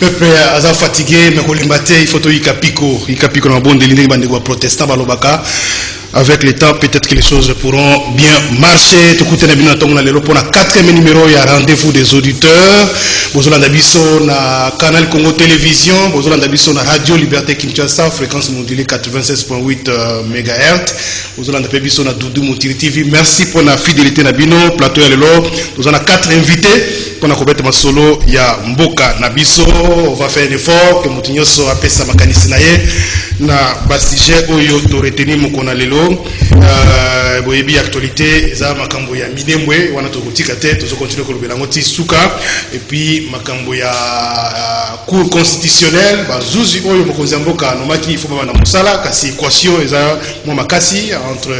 peuple a fatigué mais il faut y capiko dans bon délire bande protestant balobaka. Avec le temps, peut-être que les choses pourront bien marcher. Tout côté n'a pour la 4e numéro, il y a rendez-vous des auditeurs. Bozola Nabiso na Canal Congo Télévision, Bozola Nabiso na Radio Liberté Kinshasa, fréquence modulée 96.8 MHz. Bozola Nabiso na Doudou Moutiri TV. Merci pour la fidélité Nabino, plateau ya lelo. Nous avons 4 invités pour la compétence ma solo. Il y a Mboka Nabiso. On va faire un effort que Moutinho soit appelé sa makanisi naye. Na basije oyo to retenir mukona lelo boyebi actualité za makambo ya minembwe wana to kotika te to continuer ko lobela ngoti suka et puis makambo ya cour constitutionnelle bazuzi oyo mokonzi mboka nomaki ifo bana musala kasi équation eza mo makasi entre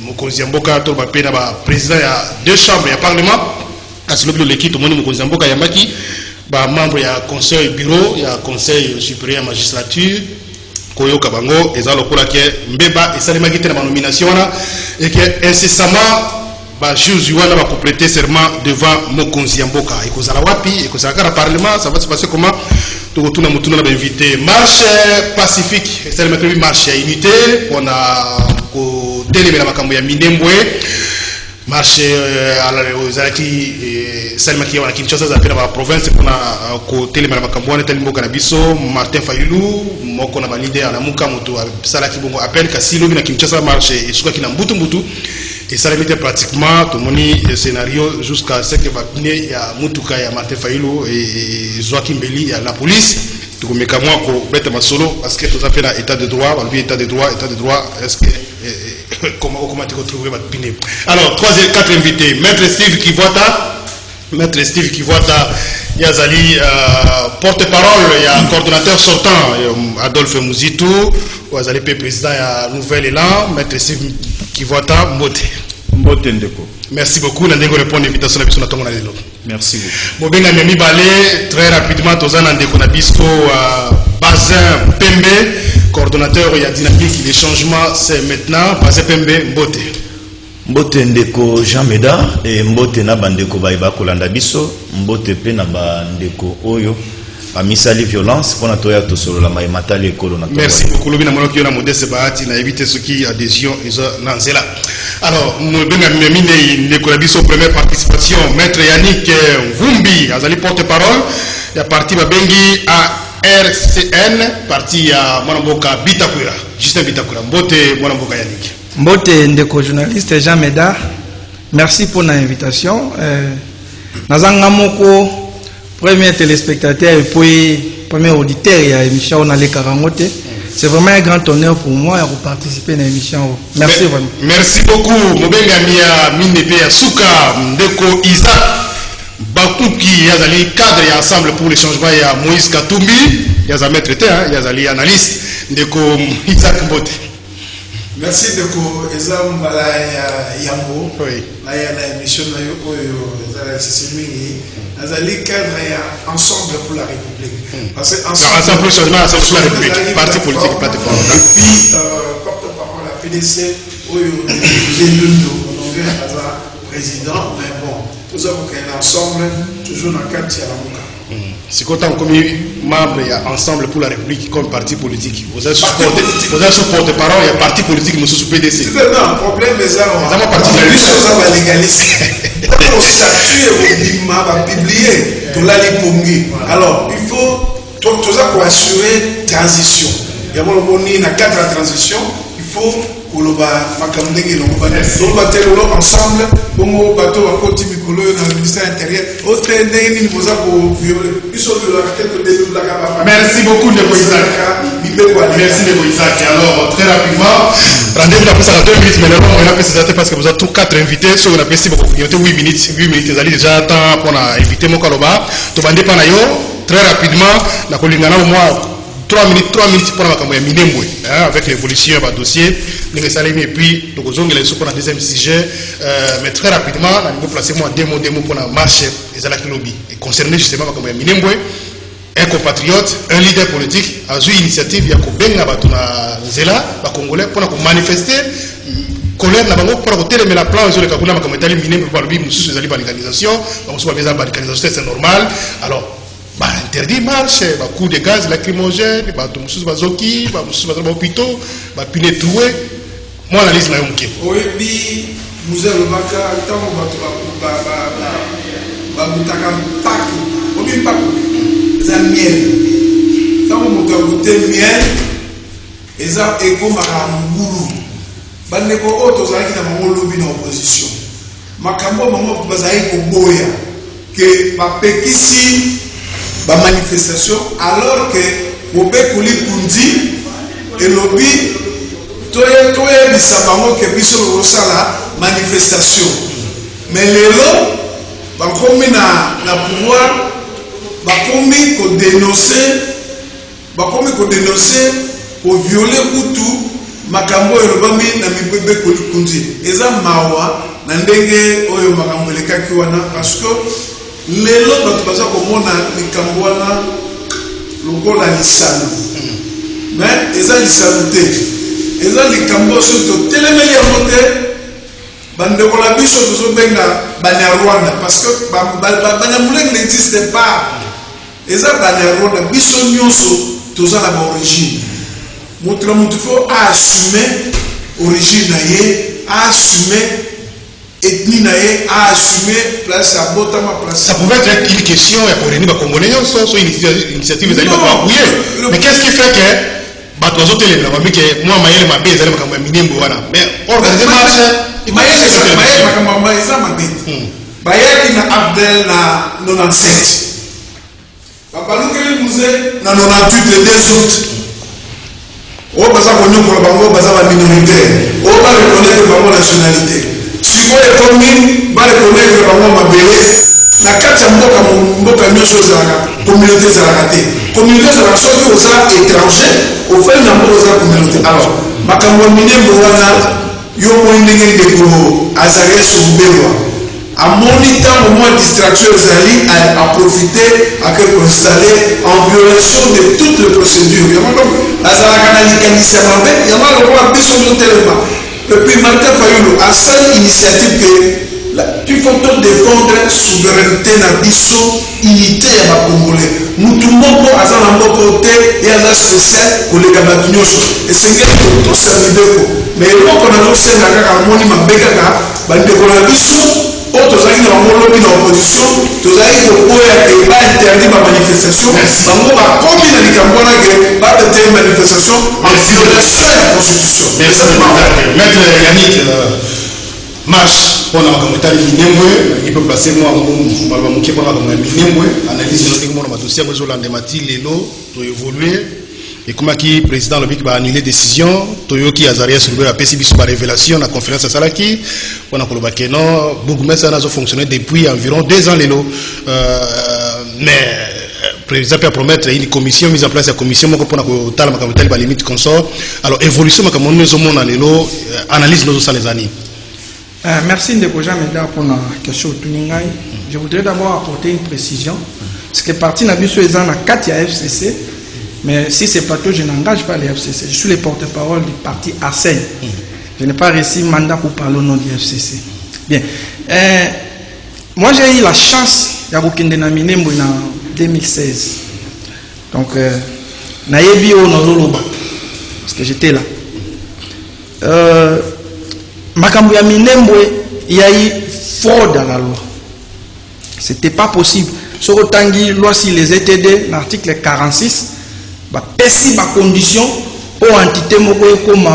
mokonzi mboka to ba pena ba président ya deux chambres ya parlement kasi lobilo l'équipe to moni mokonzi mboka ya maki ba membre ya conseil bureau ya conseil supérieur magistrature koyoka bango ezalo kola ke mbeba esalemaki te na nomination et que incessamment ba juge wana ba compléter serment devant mokonzi mboka ekozala wapi ekozala kara parlement ça va se passer comment to retourna mutuna na invité marche pacifique esalemaki marche ya unité on a ko telemela makambo ya minembwe marche ozalaki salimaki wana Kinshasa za pena ba province kuna ko telemela makambo wana telimboka na biso Martin Fayulu moko na ba leader alamuka moto salaki bongo appel kasi lobi na Kinshasa marche esuka kina mbutu et ça remettait pratiquement tout moni scénario jusqu'à ce que va venir ya mutuka ya Martin Fayulu et Joaquim Belli ya la police tout comme moi ko bête ma solo parce que tout ça fait l'état de droit on état de droit est-ce que comment tu retrouver votre piné. Alors 4 invités, maître Steve Kivota Yazali porte-parole, il y a coordonnateur sortant Adolphe Mouzitou, Yazali président ya Nouvel Élan, maître Steve Kivota Mbote Ndeko. Merci beaucoup, nous allons répondre à l'invitation de la Lelo. Merci beaucoup. Bon, Memi Balé, très rapidement, Tozana Ndeko Nabisco, Bazin Pembe, coordonnateur, il y a dynamique, les changements, c'est maintenant, Bazin Pembe, Mbote Ndeko Jean Médard, et Mbote Nabandeko Baïba Kolanda Biso, Mbote Pena Bandeko Oyo. A misali violence pour notre toya to solo la maimata l'école. Merci beaucoup. Lobina mono ki na modeste baati na éviter ce qui adhésion iso nanzela. Alors nous benga mine Nicolas Biso première participation maître Yannick Vumbi azali porte-parole ya parti babengi a RCN parti ya Mwanamboka Bitakura Justin Bitakura Mbote Mwanamboka Yannick. Mbote ndeko journaliste Jean Médard. Merci pour l'invitation. Nazanga moko premier téléspectateur et puis premier auditeur à l'émission on a les Karangote. C'est vraiment un grand honneur pour moi de participer à l'émission. Merci vraiment. Merci beaucoup. Mobenga Mia Minepe Suka Ndeko Isaac Bakuki Yazali cadre et ensemble pour les changements ya Moïse Katumbi Yazali traité Yazali analyste Ndeko Isaac Mbote. Merci Ndeko Ezam Mbala Yambo. Oui. La émission na yo c'est Azali cadre et ensemble pour la République. Parce que ensemble pour changement pour la République, parti politique, plateforme. Et puis porte-parole la PDC, Oyo Zelundo, président, mais bon, nous avons qu'un ensemble toujours dans le cadre de la Mouka. C'est quand on comme membre ensemble pour la République comme parti politique. Vous avez supporté parole, il y a parti politique, nous sommes PDC. C'est un problème, mais ça, on va légaliser. On statue, on va publier, tout là, les pongi. Alors, il faut tout ça pour assurer transition. Il y a un cadre de transition, il faut que l'on va ensemble, on va bateau à côté du ministère intérieur, merci beaucoup de Isaac. Merci de Isaac. Alors, très rapidement, rendez-vous la presse à 2 minutes, mais là, on a précisé parce que vous avez tous 4 invités, sur la presse, il y a 8 minutes, vous allez déjà temps pour inviter mon Kaloba, tout le monde très rapidement, la colingana au moins 3 minutes pour la Minembwe, avec l'évolution du dossier, et puis nous allons pour le deuxième sujet, mais très rapidement, nous allons placer moi 2 mots pour la marche des Alakilobi, et concerné justement la Minembwe, un compatriote, un leader politique, a eu initiative, il y a Kobenga Batuna Zela, les Congolais, pour manifester colère na bango pour côté mais la plan sur le Kakuna comme état miné pour le bim sous les balkanisation on soit besoin balkanisation c'est normal alors interdit marche, coup de gaz lacrymogène, tout le bazoki, tout hôpitaux, pine troué. Moi analyse na yomke. Oui, bi musée le baka tango ba mutaka paku. Obi paku. Za miel. Tango mutaka miel. Eza eko makambulu. Bandeko oto zaki na mangolo bi na opposition. Makambo mango bazai ko boya que ba pekisi ba manifestation alors que bobe kuli kundi et lobby toye bisabango ke biso rosala manifestation mais lelo ba komi na pouvoir ba komi ko dénoncer ko violer kutu makambo elobami na mibebe kuli kundi eza mawa na ndenge oyo makambo lekaki wana parce que lelo bato baza komona likambo wana lokola lisano mais eza lisano te eza likambo so totelemeli yango te bandeko na biso tozobenga banyarwanda parce que banyamulenge n'existe pas eza banyarwanda biso nyonso toza na baorigine moto na moto fo aassume origine na ye aassume ethnie na ye aassume place ya botama place. Ça pouvait être une question pour les Congolais, soit initiative des mais qu'est-ce qui fait que Batozo télé la mamie que moi maïle ma bête elle m'a comme minembo voilà mais organiser marche maïle ma comme maïle ça ma bête maïle na Abdel na 97 papa nous que musée na 98 le 2 août o baza ko nyoko bango baza ba minorité o ba reconnaître bango nationalité si vous les communes ba reconnaître bango mabele na kati ya mboka nyonso ezalaka communauté ezalaka te communauté ezalaka soki oza étranger ofeli na mboka oza communauté alors makambo ya minembo wana yo moni ndenge ndeko azali esombewa amoni ntango mwa distraction ezali aprofite ake koinstalle en violation de toutes les procédures yango donc azalaka na likanisi ya mabe yango lokola biso totelema epuis Martin Fayulu asali initiative que il faut défendre la souveraineté na biso unité ya bakongolais mutu moko aza na mboka te ye aza spécial koleka bato nyonso esengeli kotosa mibeko mais eloko nazosenga kaka amoni mabe kaka bandeko na biso oyo tozalaki na bango lobi na opposition tozalaki koboya ke bainterdit bamanifestation bango bakomi na likambo wana ke batete manifestation en violation ya constitution. Maître Yannick marche pour la makamotali minembwe il peut placer moi malba muke pour la minembwe analyse de ndenge mona dossier bezo lande mati lelo to évoluer et comment qui président lobi ba annuler décision toyoki Azaria Soumbé a pesi biso ba révélation na conférence à Salaki on a koloba que non bourgmestre n'a fonctionné depuis environ 2 ans lelo mais président peut promettre une commission mise en place la commission moko pona ko tala makamotali ba limite consort alors évolution makamono zo mona lelo analyse nos ça les années. Merci Ndeko Jean Médard pour la question de Tuningai. Je voudrais d'abord apporter une précision. Parce que parti Nabiso est en 4 FCC, mais si c'est plateau, je n'engage pas les FCC. Je suis le porte-parole du parti ASEN. Je n'ai pas reçu mandat pour parler au nom du FCC. Bien. Moi, j'ai eu la chance d'Abukinde Naminembo en 2016. Donc, Nayebi au Noloba. Parce que j'étais là. Makambo ya Minembwe, il y a eu fraude dans la loi. C'était pas possible. Sur Otangi, loi si les ETD, l'article 46, bah pesi ba condition pour entité moko comme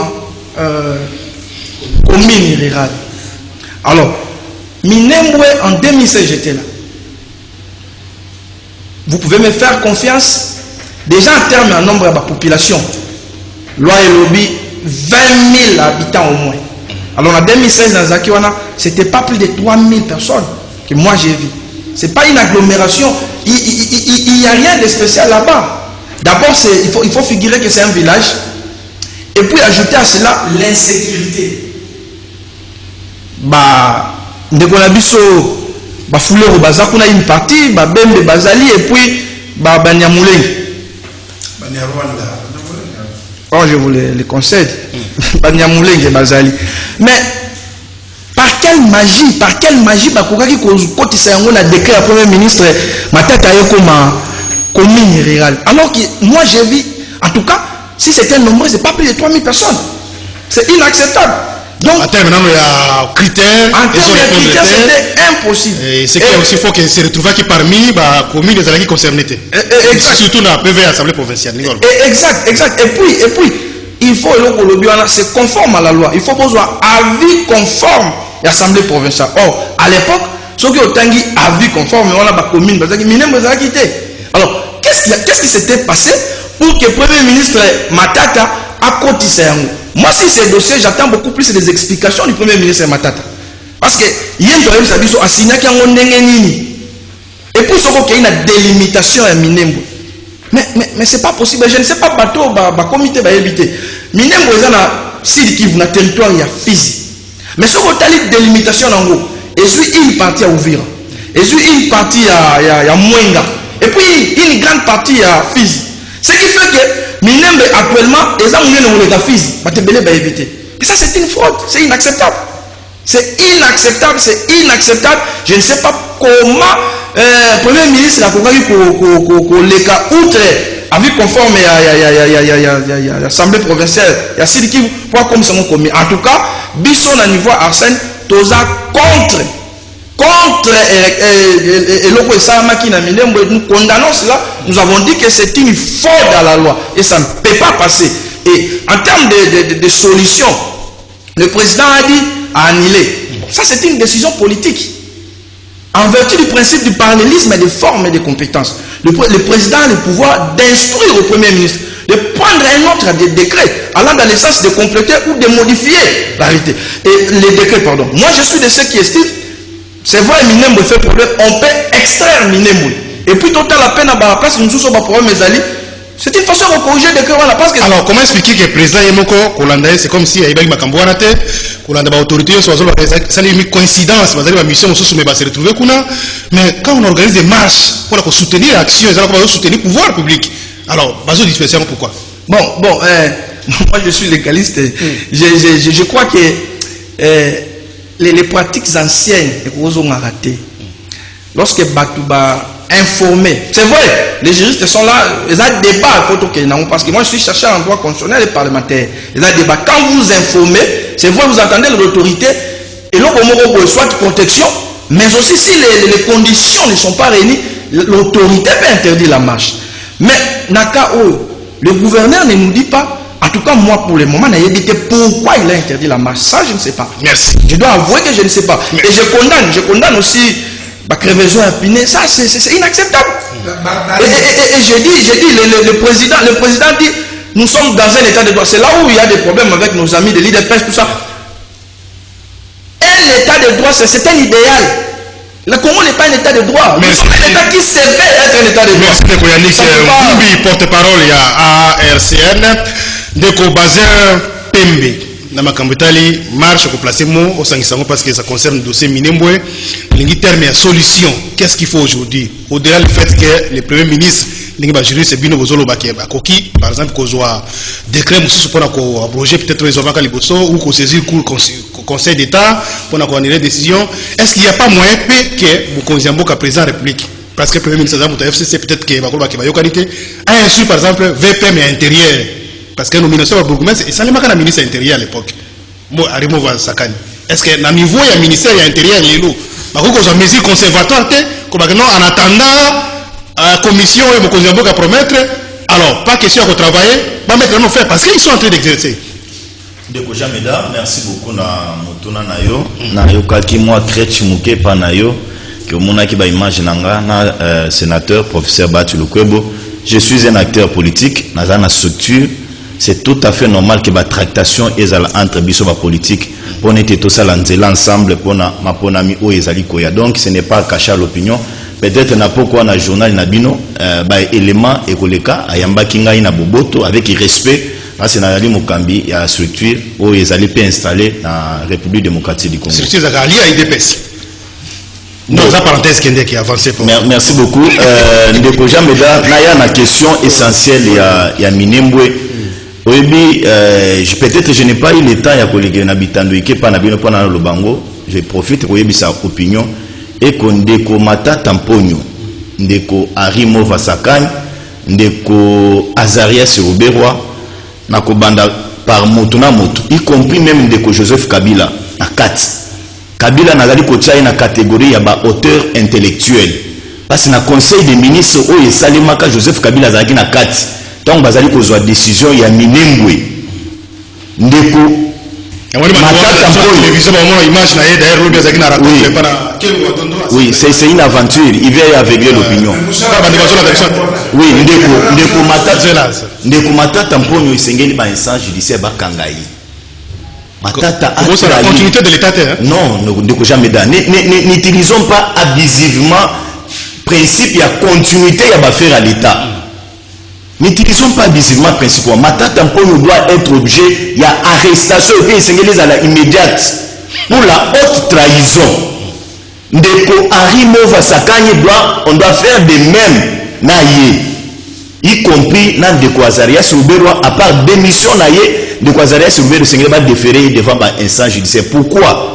commune rurale. Alors, Minembwe en 2016 j'étais là. Vous pouvez me faire confiance. Déjà en termes de nombre de la population, loi et lobby 20 000 habitants au moins. Alors en 2016 dans Zakiwana, c'était pas plus de 3000 personnes que moi j'ai vu. C'est pas une agglomération. Il n'y a rien de spécial là-bas. D'abord, il faut figurer que c'est un village. Et puis ajouter à cela l'insécurité. Ndekonabiso, foulé au bazar, on a une partie, Bembe Bazali, et puis Banyamoulé. Oh, je vous le concède. Banyamoulé et Bazali. Mais par quelle magie, Bakouka qui côté ça on a décret à premier ministre Matata Yekoma commune rurale. Alors que moi j'ai vu, en tout cas, si c'était nombreux, c'est pas plus de 3000 personnes. C'est inacceptable. Donc, en termes de critères, c'était impossible. Et c'est qu'il aussi faut qu'il se retrouve parmi les communes qui concernées. Surtout dans la PV Assemblée provinciale. Exact. Et puis, il faut c'est conforme à la loi. Il faut avoir avis conforme à l'Assemblée provinciale. Or, à l'époque, ceux qui ont avis conforme, on a la commune, parce que quitté. Alors, qu'est-ce qui s'était passé pour que le Premier ministre Matata a cotissé? Moi, si c'est dossier, j'attends beaucoup plus des explications du Premier ministre Matata. Parce que, il y a un assigné qui a un et pour ce qu'il y a une délimitation à Minembo. Mais c'est pas possible. Je ne sais pas, bateau, comité va éviter. Minembo est dans le territoire, il y a Fizi. Mais ce qu'il y a une délimitation en gros, et puis une partie à Ouvira, et puis une partie à Mwenga, et puis une grande partie à Fizi. Ce qui fait que Minembo actuellement, les gens qui ont Fizi, va éviter. Et ça, c'est une fraude, c'est inacceptable. C'est inacceptable. Je ne sais pas comment le Premier ministre a convaincu que les cas outre avis conforme à l'Assemblée provinciale, il y a Sidi qui voit comme ça commis. En tout cas, Bisson à niveau Arsène, Toza contre nous condamnons cela. Nous avons dit que c'est une faute à la loi et ça ne peut pas passer. Et en termes de solution, le président a dit à annuler. Ça, c'est une décision politique. En vertu du principe du parallélisme et des formes et des compétences, le président a le pouvoir d'instruire le Premier ministre, de prendre un autre décret allant dans le sens de compléter ou de modifier l'arrêté. Et les décrets, pardon. Moi, je suis de ceux qui estiment, c'est vrai, Minembo fait problème, on peut extraire Minembo. Et puis, total la peine à la place, nous sommes problème, c'est une façon de corriger des cœurs. Alors, comment expliquer que le président Yemoko, c'est comme si il y avait une autorité, ça a une coïncidence, la mission se retrouver. Mais quand on organise des marches pour soutenir l'action, pour soutenir le pouvoir public, alors, pourquoi? Bon, moi je suis légaliste. Je crois que les pratiques anciennes, ont raté. Lorsque Batouba informé. C'est vrai, les juristes sont là, ils ont débat parce que moi je suis chercheur en droit constitutionnel et parlementaire. Ils ont débat. Quand vous informez, c'est vrai, vous entendez l'autorité et l'autre soit protection, mais aussi si les conditions ne sont pas réunies, l'autorité peut interdire la marche. Mais le gouverneur ne nous dit pas, en tout cas moi pour le moment, n'a dit pourquoi il a interdit la marche. Ça je ne sais pas. Merci. Je dois avouer que je ne sais pas. Merci. Et je condamne aussi la crevaison impinée, ça c'est inacceptable. Et je dis, le président dit, nous sommes dans un état de droit. C'est là où il y a des problèmes avec nos amis de l'IDPS, tout ça. Un état de droit, c'est un idéal. Le Congo n'est pas un état de droit. Mais c'est un état qui se fait être un état de droit. Merci beaucoup Yannick. Bumbi, porte-parole, il y a RCN. Deko Bazin Pembe. Dans ma cambitali marche pour placer mot au Sangisango parce que ça concerne le dossier Minembwe. L'ingi terme et solution. Qu'est-ce qu'il faut aujourd'hui? Au-delà du fait que le Premier ministre l'ingi ba jury c'est bino bozolo ba koki par exemple qu'on soit décret mususu pour abroger peut-être les ovaka liboso ou qu'on saisir conseil d'État pour annuler décision. Est-ce qu'il n'y a pas moyen que Bukonziambo ka président de la République parce que le Premier ministre Zamouta FCC peut-être que bakolo ba ke ba yokanité a insu par exemple VPM et intérieur. Parce que nous nomination au bourgmestre, et ça n'est pas un ministre intérieur à l'époque. Moi, à Rimo Sakani. Est-ce que, dans le niveau, il y a un ministère intérieur, il y a l'eau. Par contre, il y a une mesure conservatoire, en attendant, la commission, et mon à promettre, alors, pas question de travailler, pas mettre nos faire, parce qu'ils sont en train d'exercer. Deko Jameda, merci beaucoup na motuna na yo. Na yo kaki moi crèche muke pa na yo que mona ki ba image nanga na sénateur professeur Batu Lukwebo. Je suis un acteur politique, na za na structure. C'est tout à fait normal que la tractation est entre biso ba politique pour n'être tout ça ensemble pour na maponami o ezali koya. Donc ce n'est pas caché à l'opinion. Peut-être na pourquoi na journal na bino ba élément ekoleka ayamba kinga ina boboto avec respect parce que na ali mokambi ya structure o ezali pe installé na République démocratique du Congo. Structure za ali à IDPS. Non, ça parenthèse qui a avancé pour. Merci beaucoup. Ndeko Jameda na ya na question essentielle ya Minembwe. Oui, peut-être je n'ai pas eu le temps à collèguer n'habitando et pas n'habitando pas dans le bango. Je profite pour sa opinion et qu'on déco mata tamponio, déco arimo vasakan ndeko Azarias Ruberwa na kobanda par moto na moto, y compris même ndeko Joseph Kabila na kati. Kabila nazali kotia na catégorie ya ba auteur intellectuel. Parce na conseil des ministres oyo esalemaka Joseph Kabila azalaki na kati. Donc bazali kozwa décision ya Minembwe. Ndeko oui, c'est une aventure. Il vient aveugler l'opinion. Oui, ndeko matata mponyo isengeli ba instance judiciaire ba kangai. Matata c'est la continuité de l'état. Non, ndeko jamais da. N'utilisons pas abusivement principe ya continuité ya ba faire à l'état. N'utilisons pas abusivement principe. Matata mponyo doit être objet ya arrestation et puis isengeli à la immédiate pour la haute trahison. Ndeko Henri Mova Sakanye on doit faire de même na ye, y compris na Ndeko Azarias Ruberwa, à part démission na ye, Ndeko Azarias Ruberwa sengeli ba déférer devant ba instance judiciaire. Pourquoi?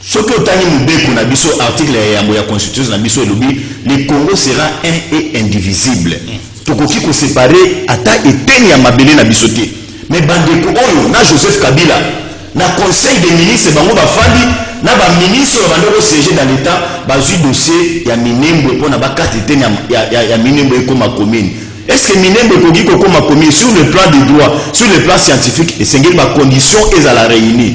Ce que otani mubeko na biso article ya constitution na biso elobi, le Congo sera un et indivisible. Tokoki ko séparer ata eteni ya mabele na biso te. Mais bandeko oyo na Joseph Kabila na conseil des ministres bango bafandi na ba ministre bandeko siéger dans l'état bazui dossier ya Minembwe pona ba katete ya Minembwe comme commune. Est-ce que Minembwe kogi ko comme commune sur le plan des droits, sur le plan scientifique et sengeli ba conditions et à la réunir.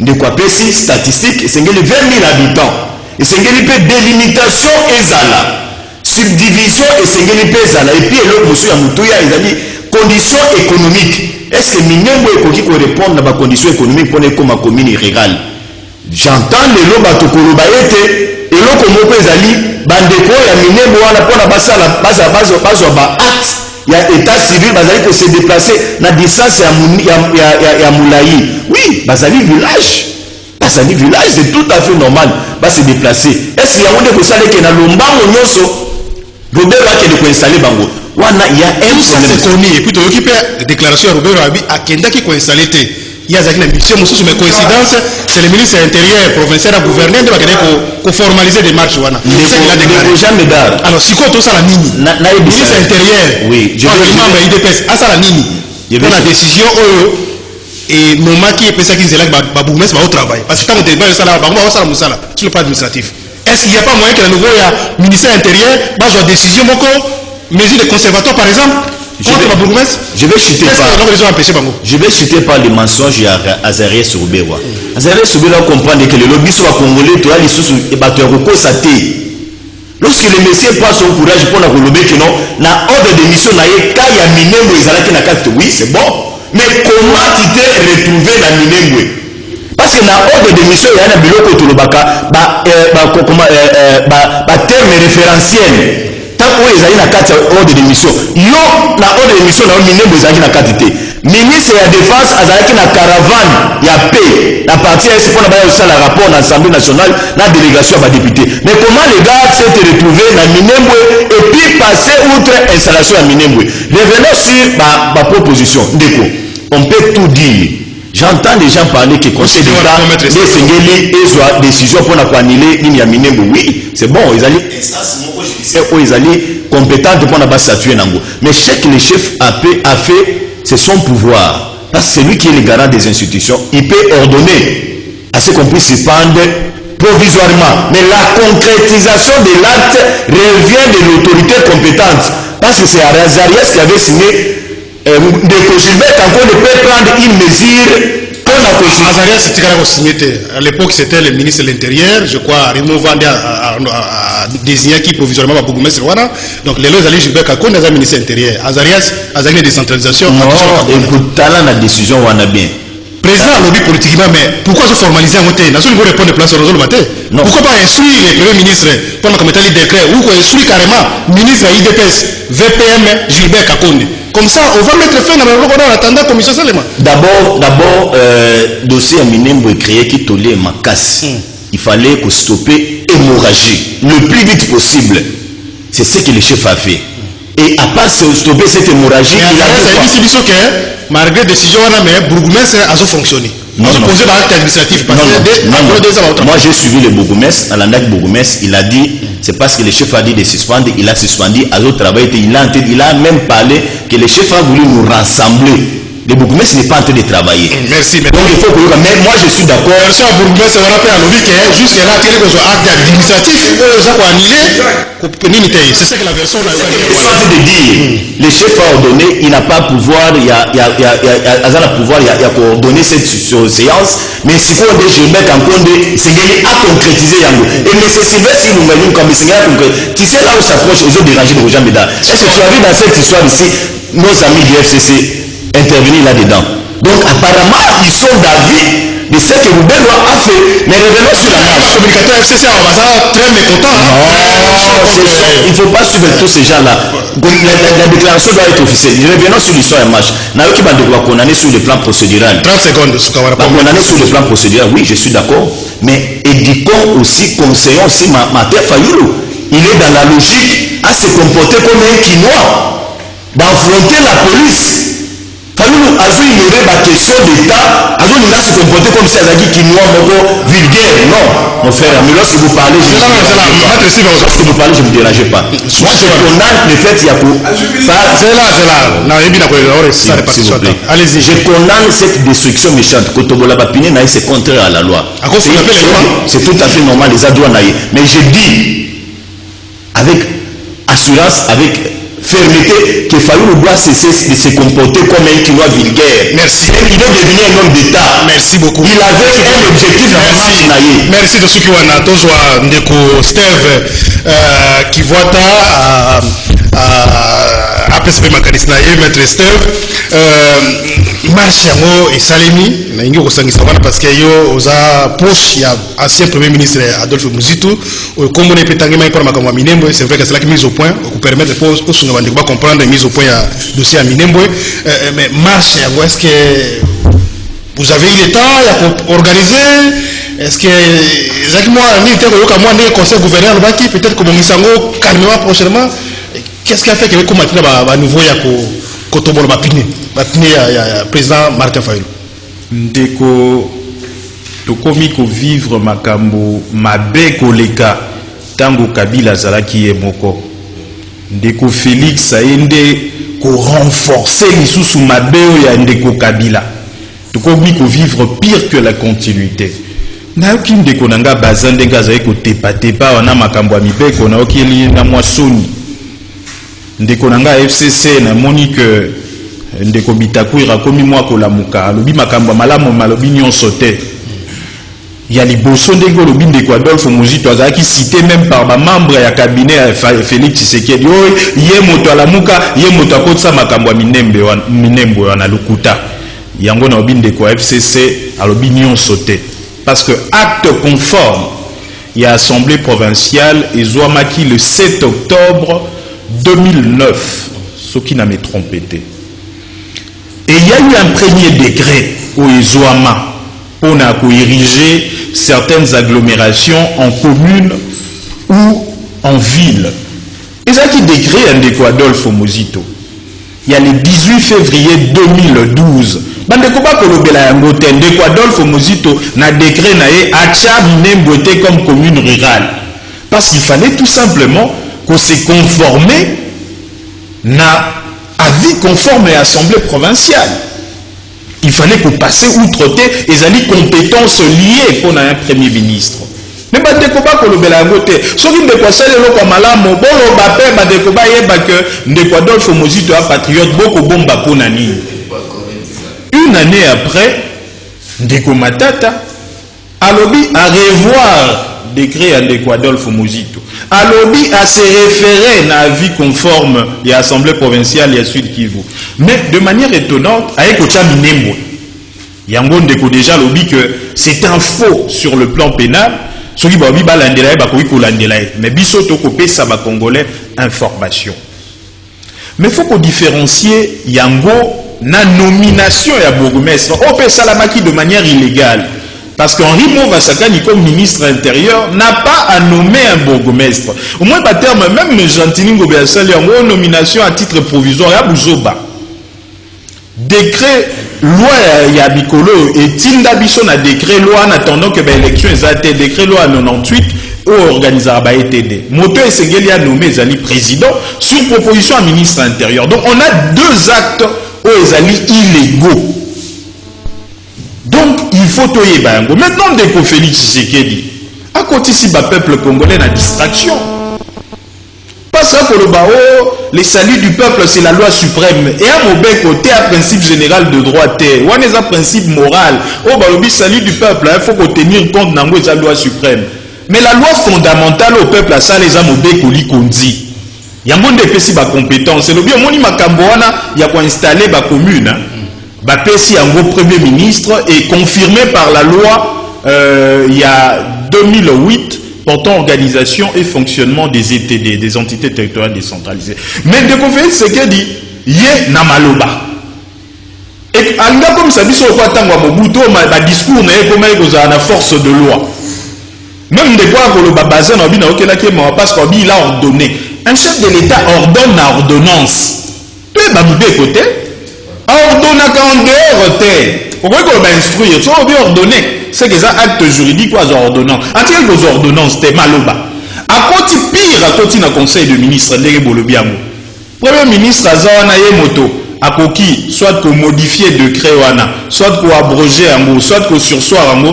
Ndeko apesi statistique et sengeli 20 000 habitants et sengeli pe délimitation ezala subdivision et sengeli pe ezala et puis eloko mosu ya mutuya ezali conditions économiques. Est-ce que Minembwe ekoki ko répondre à ma condition économique pour comme ma commune irrégale? J'entends les loba tokoloba ete eloko moko ezali bandeko ya Minembwe wana pona basala ba acte ya état civil bazali ko se déplacer na distance ya Moulayi. Oui, bazali village. Bazali village, c'est tout à fait normal ba se déplacer. Est-ce qu'il y a onde ko sale ke na lombango nyoso Robert va ke de ko installer bango? Wana il y a un problème. Et puis tu occupes la déclaration à Robert Abi à Kenda qui ko installer te. Il y a une mission, mais coïncidence, c'est le ministre intérieur provincial à gouverner de formaliser des marches. C'est qu'il a déclaré. Alors, si quoi tout ça la nini, le ministre intérieur, oui, je vais membre IDPS, à ça la nini, pour la décision et moment qui est pensé qu'ils électent Baboumès va au travail. Parce que quand on débat ça là, Baboumès va au salaire sur le plan administratif. Est-ce qu'il n'y a pas moyen que le nouveau ministère intérieur va jouer décision, mesure de conservatoire par exemple? Je vais chuter par les mensonges à Azarias Ruberwa. Azarias Ruberwa comprend que le lobby soit congolais, tout les sous et batteur au saté. Lorsque le messieurs prend son courage pour la relever que non, na ordre de mission na ye kaya Minembwe ezalaki na carte, oui c'est bon. Mais comment tu t'es retrouvé na Minembwe? Parce que na ordre de mission il y a na biloko tolobaka terme référentiel. Tant que ezali na kati ordre de mission yo na ordre de mission na Minembwe ezali na kati te. Ministre ya défense azalaki na caravane ya paix la partie est pour na ba ça la rapport na Assemblée nationale na délégation ya député. Mais comment les gars s'est retrouvé na Minembwe et puis passer outre installation à Minembwe? Revenons sur ma proposition. Ndeko, on peut tout dire. J'entends les gens parler que conseil d'État les sengeli ezwa décision pour annuler ligne ya Minembwe. Oui, c'est bon, ils allaient instance moko judiciaire ou ils allaient compétente pour na statuer nango. Mais chaque le chef a fait c'est son pouvoir. Parce que c'est lui qui est le garant des institutions, il peut ordonner à ce qu'on puisse se pendre provisoirement. Mais la concrétisation de l'acte revient de l'autorité compétente. Parce que c'est Azarias qui avait signé Ndeko Gilbert encore ne peut prendre une mesure pour la constitution. Azarias c'était signé. À l'époque c'était le ministre de l'Intérieur, je crois, Raymond Vandé a désigné qui provisoirement va beaucoup mettre Rwanda. Donc les lois allaient Gilbert Kakon dans le ministre de l'Intérieur. Azarias a une décentralisation. Non, écoute, talent la décision on a bien. Président lobby politiquement, mais pourquoi se formaliser en moté? N'a pas répondre de place au réseau le matin. Pourquoi pas instruire le premier ministre pendant qu'on mettait le décret ou qu'on instruit carrément ministre IDPS, VPM, Gilbert Kakonde. Comme ça, on va mettre fin à la attendant commission seulement. D'abord, dossier à Minembwe créé qui tolait ma casse. Il fallait que stopper hémorragie le plus vite possible. C'est ce que le chef a fait. Et à part stopper cette hémorragie, il a dit malgré décision, mais Bourgoumès a fonctionné. Non, posé par acte administratif. Moi, j'ai suivi le bourgmestre, à l'andac bourgmestre, il a dit, c'est parce que le chef a dit de suspendre, il a suspendu, à d'autres travail, il a même parlé que le chef a voulu nous rassembler. Le bourgmestre n'est pas en train de travailler. Merci. Donc il faut que... Mais moi je suis d'accord. Merci au bourgmestre, on rappelle à l'OVI que jusqu'à là, il y a des actes administratifs, c'est ça que la version là. Je suis en train de dire, le chef a ordonné, il n'a pas pouvoir, il y a pouvoir, il y a coordonné cette séance, mais si on dit je mets en compte, c'est qu'il a concrétisé Yango. Et M. Sylvestre, il nous met comme il a concrétisé. Tu sais là où s'approche, ils ont dérangé de Roger Meda. Est-ce que tu as vu dans cette histoire ici, nos amis du FCC intervenir là-dedans? Donc apparemment ils sont d'avis de ce que Roubelo a fait. Mais revenons sur la marche. Le communicateur FCC a très mécontent. Il ne faut pas suivre tous ces gens-là. La déclaration doit être officielle. Revenons sur l'histoire de marche. Naoki Bande doit condamner sur le plan procédural. 30 secondes. Condamner sur le plan procédural, oui, je suis d'accord. Mais éduquons aussi, conseillons aussi Martin Fayulu. Il est dans la logique à se comporter comme un Quinois, d'affronter la police. Fayulu a ignoré la question d'État, a se comporter comme si elle a dit Quinois, vulgaire. Non, mon frère, mais lorsque vous parlez, je ne vous dérange pas. Moi, je condamne le fait qu'il y a allez-y. Je condamne cette destruction méchante. C'est contraire à la loi. C'est tout à fait normal, les adouans. Mais je dis avec assurance, avec fermeté, que Fayulu doit cesser de se comporter comme un Quinois vulgaire. Merci. Il doit devenir un homme d'État. Merci beaucoup. Il avait un objectif dans la marche. Merci de ce qui wana tozwa ndeko Steve qui voit apesa pe makanisi na ye maître Steve marche yango esalemi na ingi kosangisa wana parce que yo oza proche ya ancien premier ministre Adolphe Muzitu kombo na epetangema mpona makambo ya Minembwe. C'est vrai que c'est là qui mise au point pour permettre pour sunga bandeko ba comprendre mise au point ya dossier ya Minembwe. Mais marche yango, est-ce que vous avez eu le temps à organiser? Est-ce que exactement le conseil gouverneur peut-être que Mongisango calmement prochainement? Qu'est-ce qui a fait que vous maintenant à nouveau ya Kotobolo Bapine ya président Martin Fayulu? Ndeko tokomi ko vivre makambo mabe koleka tango Kabila zalaki moko. Ndeko Félix aende ko renforcer lisusu mabe ya ndeko Kabila. Tokomi ko vivre pire que la continuité. Nayoki ndeko nanga bazande ngaza ko tepa wana makambo ya mibeko na okili na mwasoni. Ndeko nanga FCC na moni que ndeko Bitakwira komi mwa kolamuka lobi makambo malamu malobi nyonso te. Ya liboso ndeko lobi ndeko Adolphe Muzitu azaki cité même par ba membre ya cabinet ya Félix Tshisekedi. Ye moto alamuka, ye moto akotsa makambo ya Minembwe wana lukuta. Yango na lobi ndeko FCC alobi nyonso te. Parce que acte conforme, il y a assemblée provinciale et Zouamaki le 7 octobre 2009, ce qui n'a me trompé. Et il y a eu un premier décret au Zouama pour ériger certaines agglomérations en communes ou en ville. Et ça qui décret un décret Adolphe Muzitu. Il y a le 18 février 2012. Bandeko ba kolobela yango te ndeko Adolphe Muzitu na décret na ye acha Minembwe comme commune rurale. Parce qu'il fallait tout simplement qu'on se conformer na avis conforme à l'Assemblée provinciale. Il fallait qu'on passe outre te et les compétences liées pour un premier ministre. Mais bandeko ba kolobela yango te. Soki ndeko salelo kwa malamu bolo ba pe bandeko ba yeba que ndeko Adolphe Muzitu a patriote boko bomba pona nini. Une année après, Ndeko Matata alobi à revoir décret à Ndeko Adolphe Muzitu. Alobi à se référer à avis conforme et assemblée provinciale et à Sud Kivu. Mais de manière étonnante, avec Ocha Minembwe, Yango Ndeko déjà alobi que c'est un faux sur le plan pénal. Ce qui va obi balandela ba ko landela. Mais biso to kopé ça va congolais information. Mais faut qu'on différencie Yango na nomination ya bourgmestre on peut salamaki de manière illégale parce qu'Henri Mouvasakani comme ministre intérieur n'a pas à nommer un bourgmestre. Au moins par terme même Gentini Ngobea Sali en nomination à titre provisoire à Bouzoba. Décret loi ya bikolo etinda biso na décret loi en attendant que l'élection ezate décret loi 98 ou organisera ba ETD moto esengeli a nommé ezali président sur proposition à ministre intérieur. Donc on a deux actes où ezali illégaux. Donc il faut toyeba yango. Maintenant ndeko Félix Tshisekedi à côté si ba peuple congolais na distraction. Parce que le salut du peuple, c'est la loi suprême. Et à mon côté, un principe général de droit, ou un principe moral. Le salut du peuple, il faut qu'on tenir compte de la loi suprême. Mais la loi fondamentale au peuple, ça les a mobé kondi. Il y a un monde de ba compétence. C'est le bien moni makamboana, il y a quoi installer ba commune. Ba pesi en gros premier ministre et confirmé par la loi il y a 2008. Portant organisation et fonctionnement des ETD, des entités territoriales décentralisées. Mais de conférence, c'est qu'il dit, yé namaloba. Et anga comme ça, biso kwa tangwa mobuto, ma discours na ekoma ekoza na force de loi. Même de quoi que le bazin na bina okela ke ma parce qu'il a ordonné. Un chef de l'État ordonne na ordonnance. Tu es babibé côté. Ordonne à en dehors terre. Pourquoi qu'on va instruire? Ça on veut ordonner. C'est que ça acte juridique ou ordonnance. Antiquement les ordonnances c'était maloba. À côté pire à côté na conseil de ministre ndenge bolobiamo. Premier ministre azana ye moto akoki soit qu'on modifier décret wana, soit qu'on abroger ango, soit qu'on sursoir ango.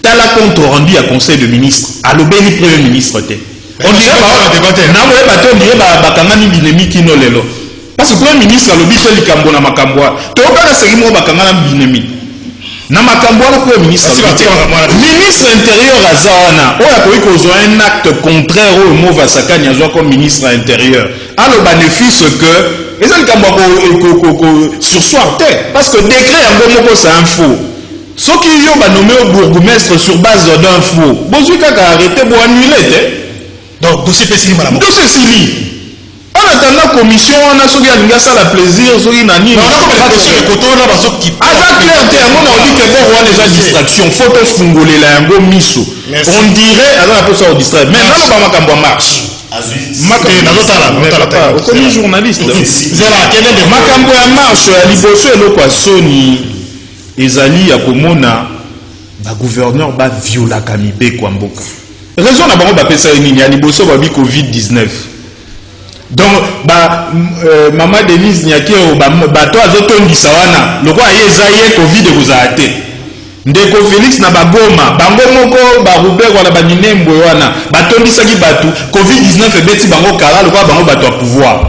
T'as la compte rendu à conseil de ministre. Alobeni premier ministre te. On dirait na ouais bato dirait ba kangani binemi kino lelo. Parce que premier ministre alobi to likambo na makambo. To ba seri mo bakangana binemi. Na makambo la premier ministre ministre intérieur azana oya koyi kozwa un acte contraire au mot vasakani azwa comme ministre intérieur a le bénéfice que les likambo ko sursoir te parce que décret yango moko c'est un faux ceux qui yo ba nommé au bourgmestre sur base d'un faux bozui kaka arrêter bo annuler te donc dossier pesili malamu dossier sili. En attendant commission, on a souri à l'ingassa la plaisir, souri nani. Non, on a comme les côtés là, parce que qui. Ah, clair, on a dit que bon, on a déjà distraction. Photo fungolé là, un beau miso. On dirait, alors on peut ça au distrait. Mais non, on va pas marche. Comme journaliste. Makambo ya marche, liboso eloko Sony, ezali ya komona, ba gouverneur ba viola kamibe kwa mboka. Raison na bango ba pesa nini ya liboso ba bi Covid-19. Donc maman Denise Nyakeo bato azotondisa wana lokwa yezaye Covid ekuzate ndeko Félix na bagoma bango moko ba Robert wala ba Minembwe wana batondisaki batu Covid-19 ebeti bango kala lokwa bango bato a pouvoir.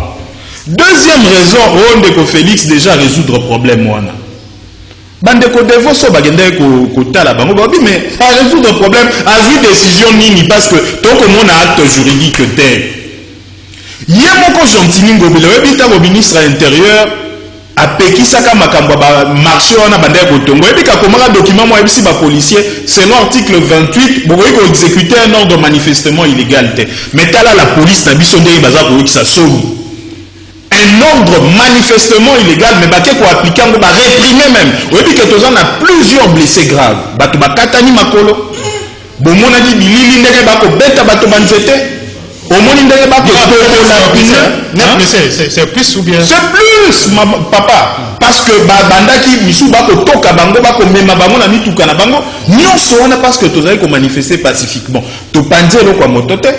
Deuxième raison ndeko Félix déjà résoudre problème wana bandeko devoso bagende ko tala bango babi mais à résoudre problème a vu décision nini parce que tant que mon acte juridique te Yé moko Gentini Ngobile webita ko ministre intérieur apekisaka makambo ba marché wana bande ko tongo ebika komaka document mo ebisi ba policier selon article 28 bokoyi ko exécuter un ordre manifestement illégal te mais tala la police na biso ndenge baza ko yekisa soni un ordre manifestement illégal mais baké ko appliquer ngo ba réprimer même webika toza na plusieurs blessés graves bato bakatani makolo bomona di bilili ndenge bako beta bato banzete. Au moins, c'est plus ou bien c'est plus papa parce que bandaki misu bako toka bango bako mema bango na mituka na bango nyonso wana parce que tozali ko manifester pacifiquement to panze lo kwa motote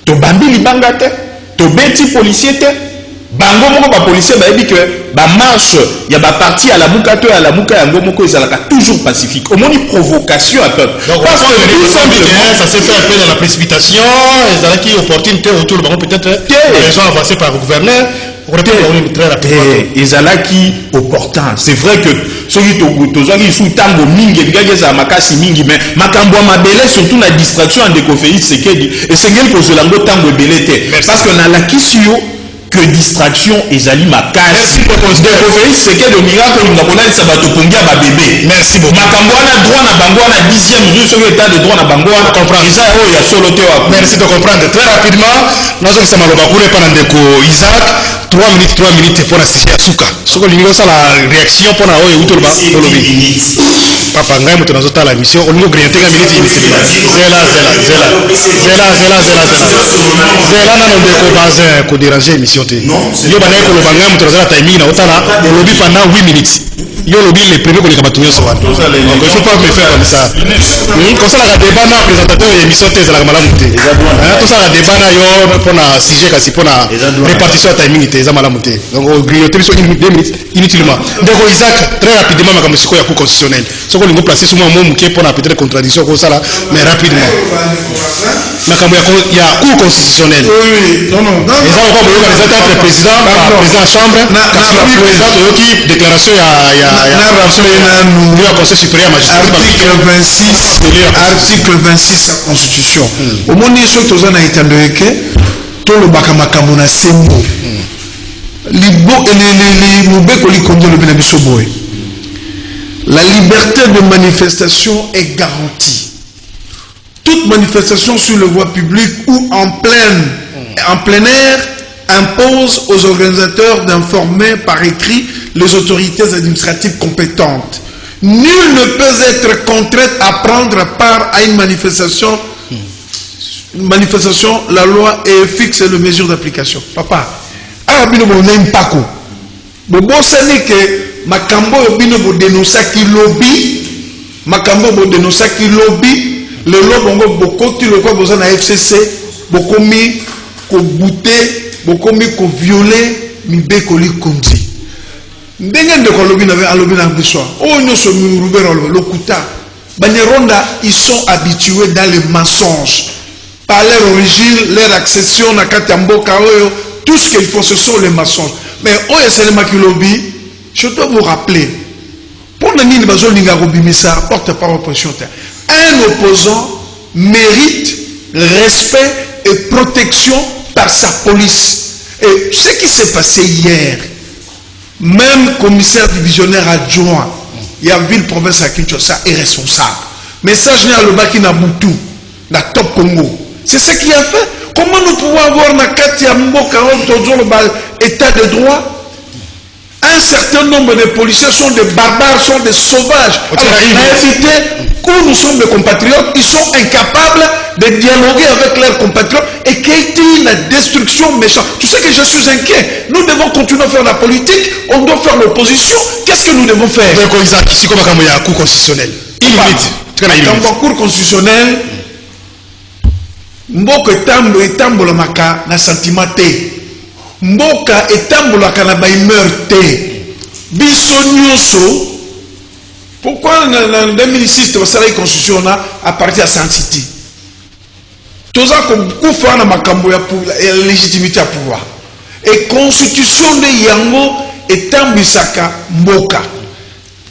to bambi libanga te to beti policier te bango moko ba policier ba yebi que ba marche ya ba parti à la muka to à la muka yango moko ezalaka toujours pacifique au moins une provocation à peuple parce que ça s'est fait un peu dans la précipitation ezalaki opportunité autour de bango peut-être raison avancée par le gouverneur pour répondre très rapidement ezalaki opportun c'est vrai que soki tozwaki sous tango mingi ebikaki ezala makasi mingi mais makambo ya mabele surtout la distraction ya ndeko Félix Tshisekedi esengeli kozwela yango tango ebele te parce que nalakisi yo que distraction ezali makasi ndeko Félix Tshisekedi omingaka olinga kolalisa bato pongia babebe merci beaucoup makambo wana droit na bango wana 10e rue soki état de droit na bango wana eza oyo ya solo te wa merci de comprendre très rapidement nazokisa maloba kuna epa na ndeko Isaac 3 minutes mpona sujet ya suka soki olingi osala réaction mpona oyo euti olobi papa ngai moto nazotala émission olingi ogriente nga minute zela nano ndeko bazin kodéranger émission te yo bandaki koloba ngai moto nazala timing na otala olobi pendant 8 minutes yo lobby les premiers qu'on les cabatouillons sur donc il faut pas me faire comme ça comme ça la débat na présentateur et émission thèse la malamu te tout ça la débat na yo pour na sujet kasi pour na répartition timing te za malamu te donc grignoter sur 2 minutes inutilement donc Isaac très rapidement ma kamsiko ya cour constitutionnelle ce qu'on lingo placer sur moi mon qui pour na peut-être contradiction comme ça là mais rapidement ma kambo ya cour constitutionnelle oui non les gens vont voir les autres président président chambre président qui déclaration il y a conseil supérieur magistrat article 26 de la constitution au monde so toza na itando eke to lo bakamakambo na sembo libo les mobeko li kondo le biso boy la liberté de manifestation est garantie. Toute manifestation sur le voie publique ou en plein air impose aux organisateurs d'informer par écrit les autorités administratives compétentes. Nul ne peut être contraint à prendre part à une manifestation. La loi fixe les mesures d'application. Papa, arabino bon n'impako. Bon c'est que makambo bino bo dénoncer qui lobby, makambo bo dénoncer qui lobby, le lobongo boko ti le quoi besoin na FCC, boko mi ko bouter, boko mi ko violer mi be ko li konzi. Ndenge de ko lobby na alobi na biso. Oh no so mi rubero lokuta. Banyeronda ils sont habitués dans les mensonges. Par leur origine, leur accession na katamboka oyo, tout ce qu'ils font ce sont les mensonges. Mais oyo c'est le makilobi. Je dois vous rappeler, pour Nani Bazolinga Robimissa, porte-parole opposition, un opposant mérite respect et protection par sa police. Et ce qui s'est passé hier, même commissaire divisionnaire adjoint, il y a ville province à Kinshasa est responsable. Message né à Lobaki Nabutu, la Top Congo. C'est ce qu'il a fait. Comment nous pouvons avoir na Katia Mboka état de droit? Un certain nombre de policiers sont des barbares, sont des sauvages. Quand nous sommes des compatriotes, ils sont incapables de dialoguer avec leurs compatriotes et qu'il y ait la destruction méchante. Tu sais que je suis inquiet. Nous devons continuer à faire la politique, on doit faire l'opposition. Qu'est-ce que nous devons faire? C'est comme un cours constitutionnel. Dans cours constitutionnel, Mboko etambo la maka na sentiment te. Mboka etambolaka na baimeur te. Biso nyonso. Pourquoi en 2006 tu vas constitution à partir de San City? Toza kufa na makambo ya légitimité à pouvoir. Et constitution de yango etambisaka mboka.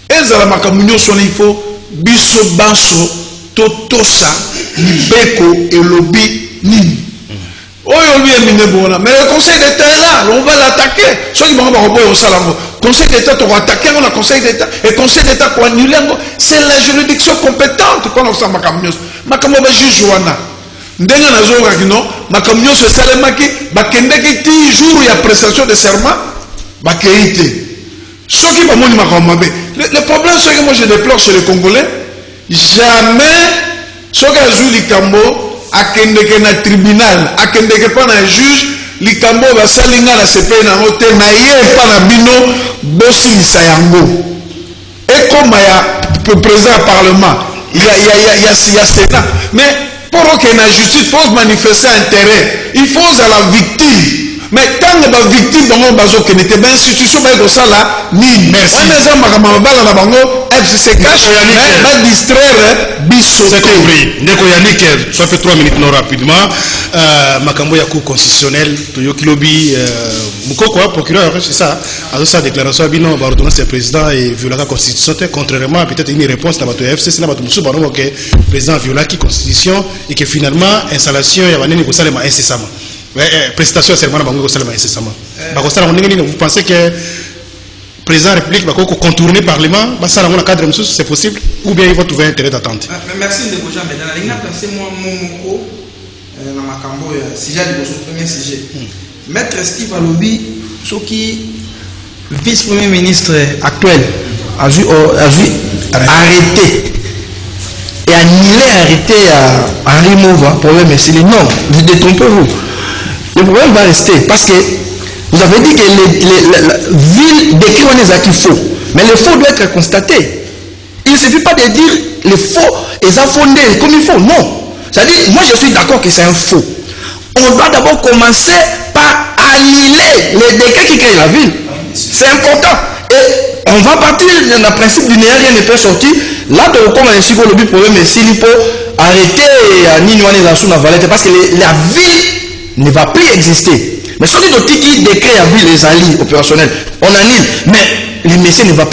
Ezala makambo nyonso il faut biso banso totosa libeko et lobby nini. Mais le Conseil d'État est là, on va l'attaquer. Ceux qui vont le Conseil d'État va attaquer le Conseil d'État et le Conseil d'État va annuler. C'est la juridiction compétente pour nous. Makambo ba juge wana. Ndenga na zo rakino, makambo se salemaki, bakendeki ti jour ya prestation de serment, bakeite. Ceux qui vont moni makambo be. Le problème c'est que moi je déplore chez les Congolais, jamais ceux qui jouent likambo akendeke na tribunal akendeke pa na juge likambo basalinga na CPI na hote na ye pa na bino bosilisa yango ekoma ya président parlement ya Sénat mais pour que la justice faut manifester intérêt il faut à la victime mais quand les victimes bango bazo que n'était pas institution ba ko sala ni merci on les a makama bala na bango FCC cache va distraire biso c'est compris ndeko Yannick soit fait 3 minutes non rapidement makambo ya cour constitutionnelle to yokilobi mukoko procureur c'est ça à sa déclaration abino ba ordonnance président et viola la constitution contrairement peut-être une réponse na bato FCC na bato musu bango que président viola la constitution et que finalement installation ya banene ko salema incessamment prestation serment bango ko salema incessamment ba ko sala ngeni vous pensez que président république va contourner le parlement ça dans un cadre c'est possible ou bien il va trouver intérêt d'attente. Merci de vous jamais dans la ligne placé moi mon na makambo sujet du premier sujet maître Steve Alobi ce qui vice-premier ministre actuel a arrêté et arrêté à Henri Mova problème c'est le non détrompez-vous le problème va rester parce que vous avez dit que la ville décrit on est qu'il faut Mais le faux doit être constaté. Il ne suffit pas de dire le faux et ça fondé comme il faut. Non. C'est-à-dire, moi je suis d'accord que c'est un faux. On doit d'abord commencer par annuler les décrets qui créent la ville. C'est important. Et on va partir d'un principe du néant, rien ne peut sortir. Là, comme un psychologue, le problème est s'il faut arrêter à Ninoane sous la valette parce que la ville ne va plus exister. Mais sur les autres qui décrètent la ville, les alliés opérationnels, on annule. Mais les messieurs ne va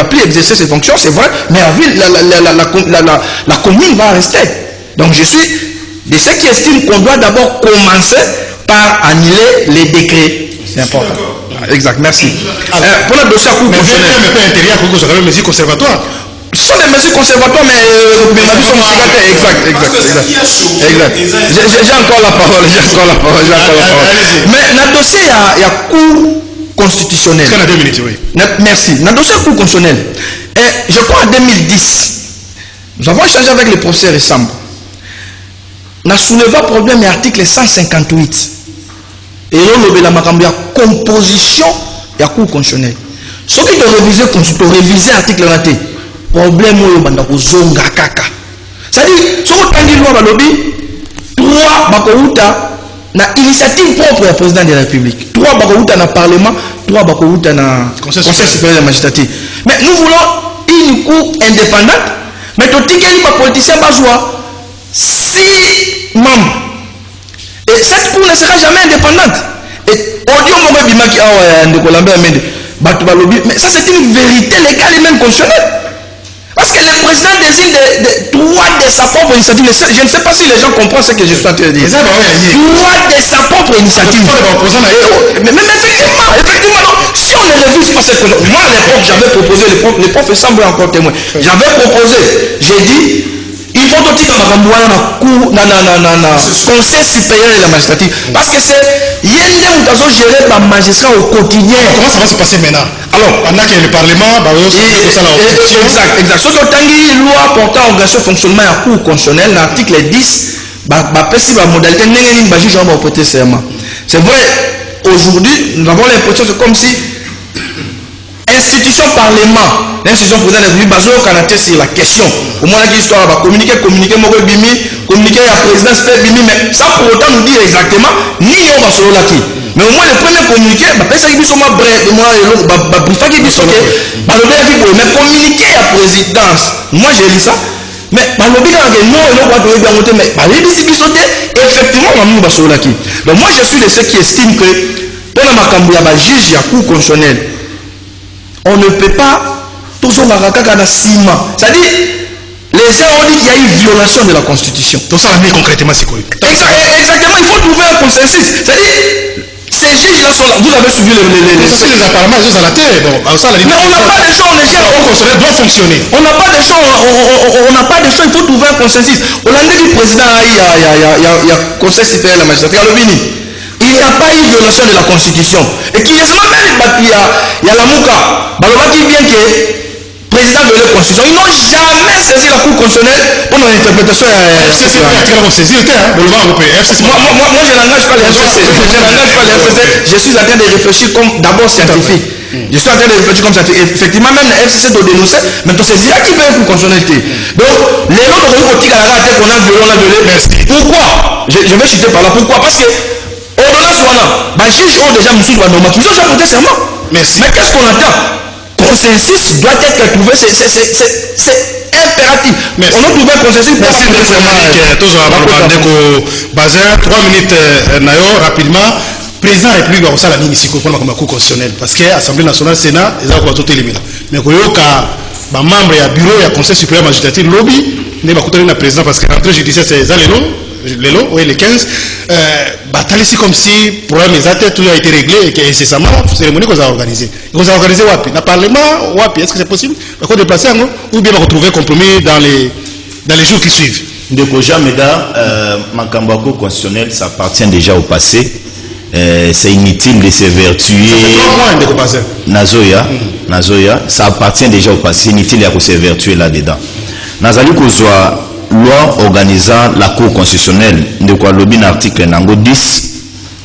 plus exercer ses fonctions, c'est vrai, mais la ville, la commune va rester. Donc je suis de ceux qui estiment qu'on doit d'abord commencer par annuler les décrets. C'est important. Exact, merci. Pour le dossier à cours constitutionnel. Mais intérieur, il faut que des mesures conservatoires. Ce sont des mesures conservatoires, mais exact. J'ai encore la parole. Mais dans le dossier, il y a cours constitutionnel. Parce qu'on a 2 minutes, oui. Merci. Dans le dossier cours constitutionnel, je crois en 2010, nous avons échangé avec le professeur Essam. On a soulevé un problème de l'article 158. Et on a la composition de la cour constitutionnelle. Ce qui doit réviser l'article 91. Problème où zonga kaka. C'est-à-dire, si on a dit loi balobi, 3 bakouta na initiative propre du président de la République. 3 bakouta na parlement, 3 bakouta na conseil supérieur de la magistrature. Mais nous voulons une cour indépendante, mais tout ce qui est politicien bazoua 6 membres. Et cette cour ne sera jamais indépendante. Et audio mon bimaki mais ça c'est une vérité légale et même constitutionnelle. Parce que le président désigne 3 de sa propre initiative. Je ne sais pas si les gens comprennent ce que je suis en train de dire. 3 de sa propre initiative. Mais effectivement, non. Si on ne révise pas cette chose, moi à l'époque j'avais proposé, le prof semble encore témoin. J'avais proposé, j'ai dit, il faut tout dire conseil supérieur de la magistrature. Parce que c'est Yende Moutazo géré par magistrat au quotidien. Comment ça va se passer maintenant? Alors, pendant que le Parlement, exact. Ce que Tanguy, loi portant organisation fonctionnement à cour constitutionnel, l'article 10, la modalité c'est vrai, aujourd'hui, nous avons l'impression que c'est comme si institution parlement, l'institution président de la République, basée au Canada sur la question. Au moins, la histoire va communiquer, communiquer à la présidence, mais ça pour autant nous dire exactement, ni on va se là-qui. Mais au moins, le premier communiqué, ça qui sont bref, moi, mais communiquer à la présidence, moi j'ai lu ça, mais effectivement, on va se là-qui. Donc moi, je suis de ceux qui estiment que pour la juge, il y a cour constitutionnel. On ne peut pas tout ça c'est-à-dire les gens ont dit qu'il y a eu violation de la constitution. Tout ça concrètement c'est quoi? Exactement, il faut trouver un consensus. C'est-à-dire ces juges-là sont là. Vous avez suivi les apparemment ils sont à la terre. Bon, ça, la mais on n'a pas de choix, on doit fonctionner. On n'a pas de choix, il faut trouver un consensus. On a dit le président, il y a conseil supérieur de la magistrature, il n'y a pas eu violation de la constitution. Et qui est même, il y a la Mouka. Qui vient que président de la constitution, ils n'ont jamais saisi la cour constitutionnelle pour l'interprétation. FCC, moi je n'engage pas les FCC. Je suis en train de réfléchir comme d'abord scientifique. Je suis en train de réfléchir comme scientifique. Effectivement, même la FCC doit dénoncer, mais tu sais, qui peut une cour constitutionnelle. Donc, les autres qu'on a violé, pourquoi? Je vais chuter par là. Pourquoi? Parce que ordonnance voilà, juge ont déjà mis sur la norme. Ils ont déjà prêté serment. Merci. Mais qu'est-ce qu'on attend? Consensus doit être trouvé, c'est impératif. Merci. On a trouvé un consensus. Merci beaucoup. 3 minutes rapidement. Président de la République va la ligne ici pour la Cour constitutionnelle. Parce que l'Assemblée nationale, Sénat, ils ont tout éliminé. Mais quand il y a membre et bureau et conseil supérieur magistrature, lobby, il va coûter le président parce que l'entrée judiciaire, c'est les lots, oui, les 15. Bataille ici comme si le problème des tout a été réglé et que incessamment, la cérémonie qu'on a organisée. Qu'on a organisé Wapi. Le Parlement, Wapi, est-ce que c'est possible? On va déplacer ou bien on va retrouver un compromis dans les jours qui suivent. De Koja Meda, Makambako constitutionnel, ça appartient déjà au passé. C'est inutile de s'évertuer. Nazoya, ça appartient déjà au passé. C'est inutile de s'évertuer là-dedans. Nazali Kozwa, loi organisant la Cour constitutionnelle, de quoi lobby l'article Nango 10,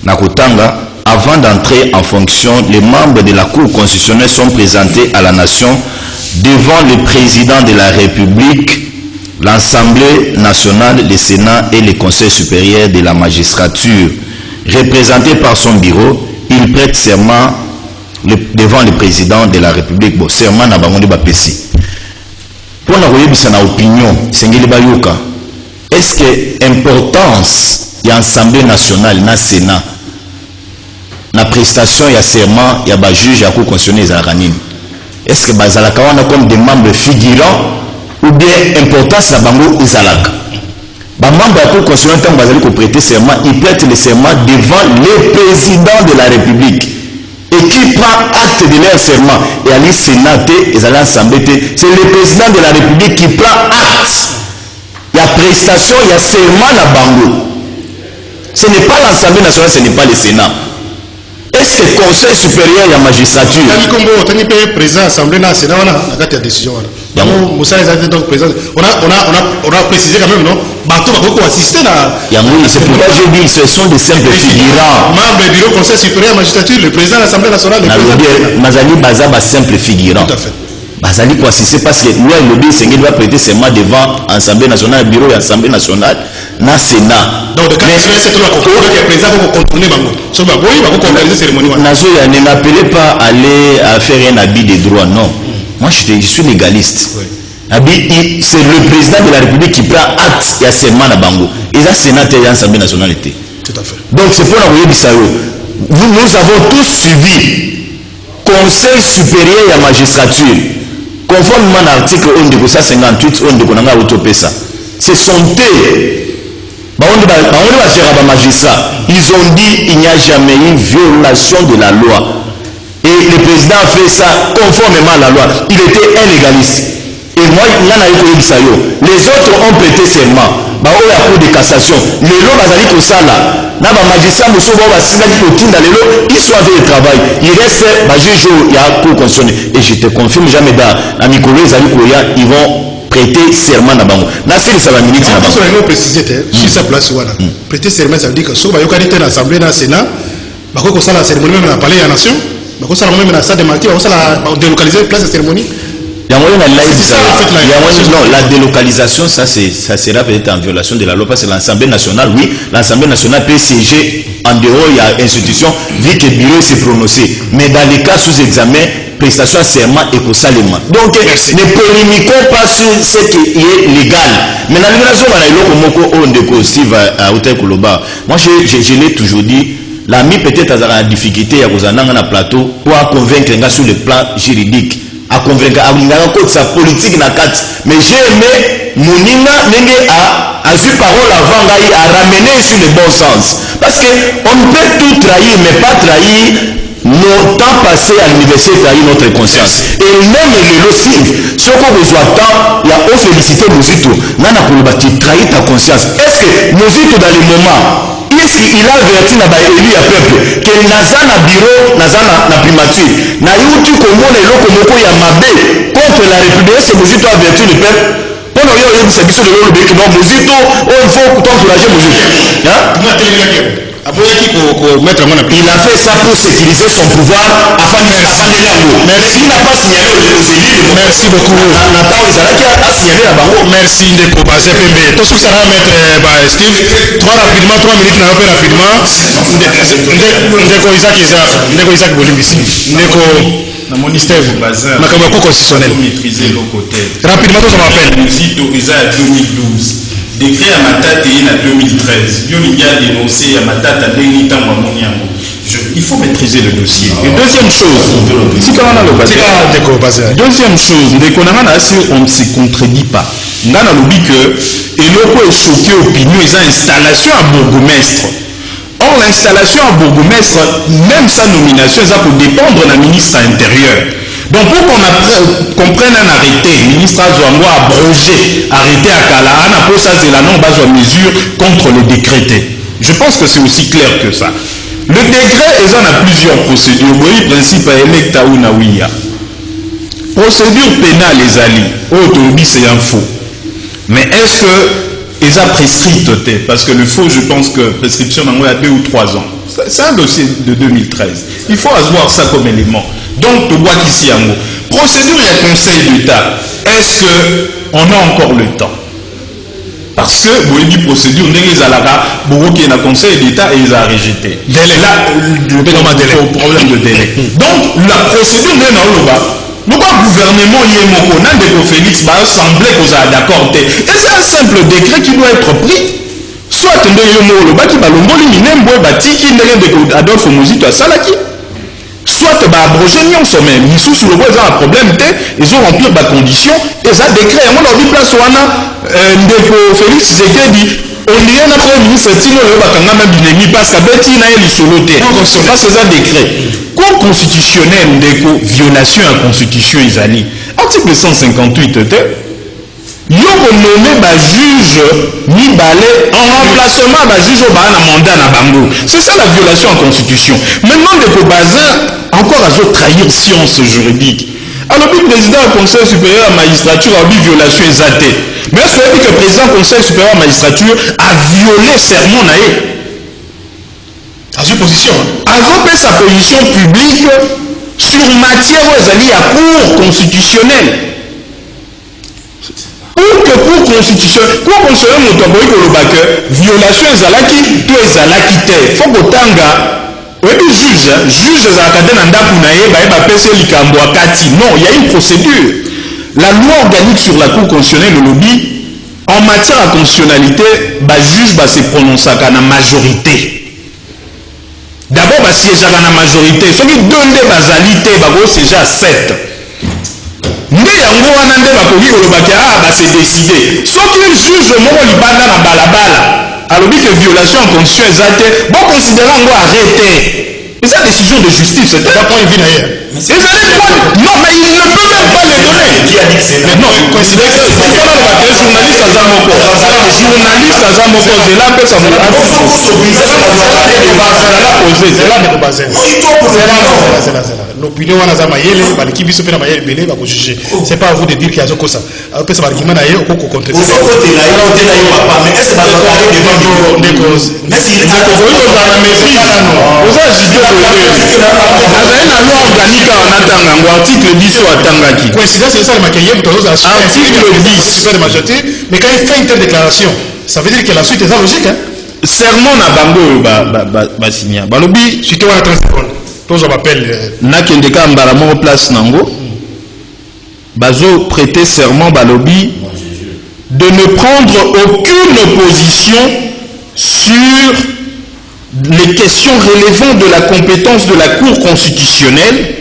Nakotanga, avant d'entrer en fonction, les membres de la Cour constitutionnelle sont présentés à la nation devant le président de la République, l'Assemblée nationale, le Sénat et le Conseil supérieur de la magistrature. Représenté par son bureau, il prête serment devant le président de la République. Bon, serment na bango de bapesi. Pour na koyebisa na opinion, sengeli bayoka. Est-ce que importance de l'Assemblée nationale na Sénat na prestation ya serment ya ba juge ya Cour constitutionnelle ezalaka nini? Est-ce que bazalaka wana comme des membres figurants ou bien importance na bango ezalaka? Ba membre ya Cour constitutionnelle tant bazali ko prêter serment, ils prêtent le serment devant le président de la République. Et qui prend acte de leur serment et à Sénat et à l'Assemblée, c'est le président de la République qui prend acte. Il y a prestation, il y a serment à bango. Ce n'est pas l'Assemblée nationale, ce n'est pas le Sénat. Est-ce que le Conseil supérieur de la magistrature... On a président de l'Assemblée nationale, on a décision. On a précisé quand même, non? Assister c'est pourquoi j'ai dit ce sont des simples figurants. Membre du bureau Conseil supérieur de la magistrature, le président de l'Assemblée nationale, le président... Mazali Baza va simple figurant. Tout à fait. Bazali quoi si c'est parce que loi le dit c'est qu'il doit prêter serment devant l'Assemblée nationale, bureau de l'Assemblée nationale, na Sénat. Donc de c'est tout le président pour contourner bango. So ba boy ba ko organiser cérémonie. Nazo ya ne m'appelez pas aller à faire un habit de droit, non. Moi je suis légaliste. Oui. C'est le président de la République qui prend acte et serment à bango. Et ça sénateur et l'Assemblée nationale. Tout à fait. Donc c'est pour la voyer bisayo. Nous avons tous suivi Conseil supérieur de la magistrature. Conformément à l'article 158, c'est son thé. Ils ont dit qu'il n'y a jamais eu violation de la loi. Et le président a fait ça conformément à la loi. Il était un légaliste. Et moi, les autres ont prêté serment. La Cour de cassation. Les lois bazali kosala. Na ba magistrat musobo ba sinali kotinda lelo, ils sont avec le travail. Il reste ba juge ya Cour constitutionnelle. Et je te confirme jamais dans Mikolo ezali koya, ils vont prêter serment na bango. Na c'est ça la minute na bango. On va préciser sur sa place wana. Prêter serment ça veut dire que so ba yokanité na assemblée na Sénat, ba ko sala la cérémonie même na palais ya nation, ba ko sala même na stade de Martyrs, ba ko sala délocaliser place de cérémonie. Non, la délocalisation, ça sera peut-être en violation de la loi parce que l'Assemblée nationale, oui, l'Assemblée nationale peut siéger en dehors, il y a institution, vu que le bureau s'est prononcé. Mais dans les cas sous examen, prestation à serment et consalement. Donc, ne polémiquons pas sur ce qui est légal. Mais dans moi, je l'ai toujours dit, l'ami peut-être a la difficulté à vous en avoir un plateau pour convaincre sur le plan juridique. À convaincre à sa politique na kat mais j'ai aimé Moninga Nenge a eu parole avant à ramener sur le bon sens parce que on peut tout trahir mais pas trahir nos temps passés à l'université, trahir notre conscience et même les lossives ce qu'on besoin temps il y a au féliciter Mozito nana koloba tu trahis ta conscience est-ce que Mozito dans les moments est-ce qu'il a averti na élu à peuple que naza na bureau naza na primature na yuti komona eloko moko ya mabe contre la République c'est Mozito a averti le peuple pour nous y a biso de l'olobe que non Mozito il faut encourager Mozito il a fait ça pour sécuriser son pouvoir afin de merci il n'a pas signalé aux élus merci beaucoup merci Ndeko Bazepembe tout ce que ça va mettre Steve 3 minutes na peu rapidement Ndeko Isaac Bolimbisi Ndeko na ministère du bazar makambo constitutionnel maîtriser le côté rapidement tout ça m'appelle Mozito Isa 2012 décret à Matata en 2013. Il y a dénoncé à Matata il faut maîtriser le dossier. Et deuxième chose, on ne se contredit pas. On a l'oublié que Eloko est choqué opinion, ils ont installation à bourgmestre. Or, l'installation à bourgmestre, même sa nomination, ça peut dépendre de la ministre intérieure. Donc pour qu'on prenne un arrêté, le ministre Azouango a abrogé, arrêté à Kalaana, pour ça c'est la non-base mesure contre le décrété. Je pense que c'est aussi clair que ça. Le décret, ils en a plusieurs procédures. Oui, principe à électa ou naouia. Procédure pénale, les alliés. Autonomie, c'est un faux. Mais est-ce que ils ont prescrit? Parce que le faux, je pense que prescription, il y a 2 ou 3 ans. C'est un dossier de 2013. Il faut avoir ça comme élément. Donc, tu vois qu'ici, en gros, procédure et conseil d'État, est-ce qu'on a encore le temps? Parce que, vous avez dit procédure, les alara, beaucoup qui est dans le conseil d'État et ils ont rejeté. Délai. Là, le problème de délai. Donc, la procédure n'est pas là. Le gouvernement Yemoko, Nandeko Félix, va sembler qu'on a d'accord. Et c'est un simple décret qui doit être pris. Soit Ndeko le baki balongoli minembo bati qui Ndeko Adolphe Muzito à Salaki. Soit abroger non sommet. Ni sous le bois, ils ont un problème, ils ont rempli les conditions, et ça décret. On a vu place où on a Ndeko Félix Zekedi. On y a un premier ministre, Tino Bakanga Binemi, parce qu'à Betty n'a eu l'isoloté. Parce que c'est un décret. Cour constitutionnelle, Ndeko, violation à la constitution Isali. Article 158, il y a nommé un juge ni balai en remplacement d'un juge au mandat na bango. C'est ça la violation en constitution. Maintenant, Ndeko Bazin encore à trahir science juridique. Alors, le président du Conseil supérieur à la magistrature a vu violation exatée. Mais est-ce que le président du Conseil supérieur à la magistrature a violé serment naïe? À sa position. A fait sa position publique sur matière aux alliés à cour constitutionnelle. Pour que cour constitutionnelle, cour constitutionnelle, violation ezalaki, tout ezalaki te. Faut que tanga. Oui, juge non, il y a une procédure. La loi organique sur la Cour constitutionnelle, le lobby, en matière de constitutionnalité, le juge va se prononcer à la majorité. D'abord, il siège à la majorité. Ceux qui donnent des basalités, il siège à 7. C'est décidé. Ceux qui jugent, alors que violation en constitution exacte, bon considérant qu'on arrêter. Mais c'est décision de justice, c'est pas point de vue d'ailleurs. Non, mais il ne peut même pas les donner. Qui a dit que c'est non, considérez que c'est journaliste à Zamoko. Journaliste à Zamoko, c'est là que ça vous a l'opinion on a zamayele baliki biso pena mayele belé ba ko juger. C'est pas à vous de dire qu'il y a zoko ça. Après ça va argument na yo ko contester. Au côté là, il y a papa, mais est-ce que ça va parler devant des causes. Mais si il a la maîtrise. Vous avez dit que la loi organique en attendant article 10 ou attangaki. Coïncidence c'est ça le maquillé tous article 10 de majorité, mais quand il fait une telle déclaration, ça veut dire que la suite est logique hein. Serment na bango ba signa. Balobi surtout à 30 secondes. Tous on m'appelle nakendeka mbala mo place nango. Bazo prêter serment balobi de ne prendre aucune position sur les questions relevant de la compétence de la Cour constitutionnelle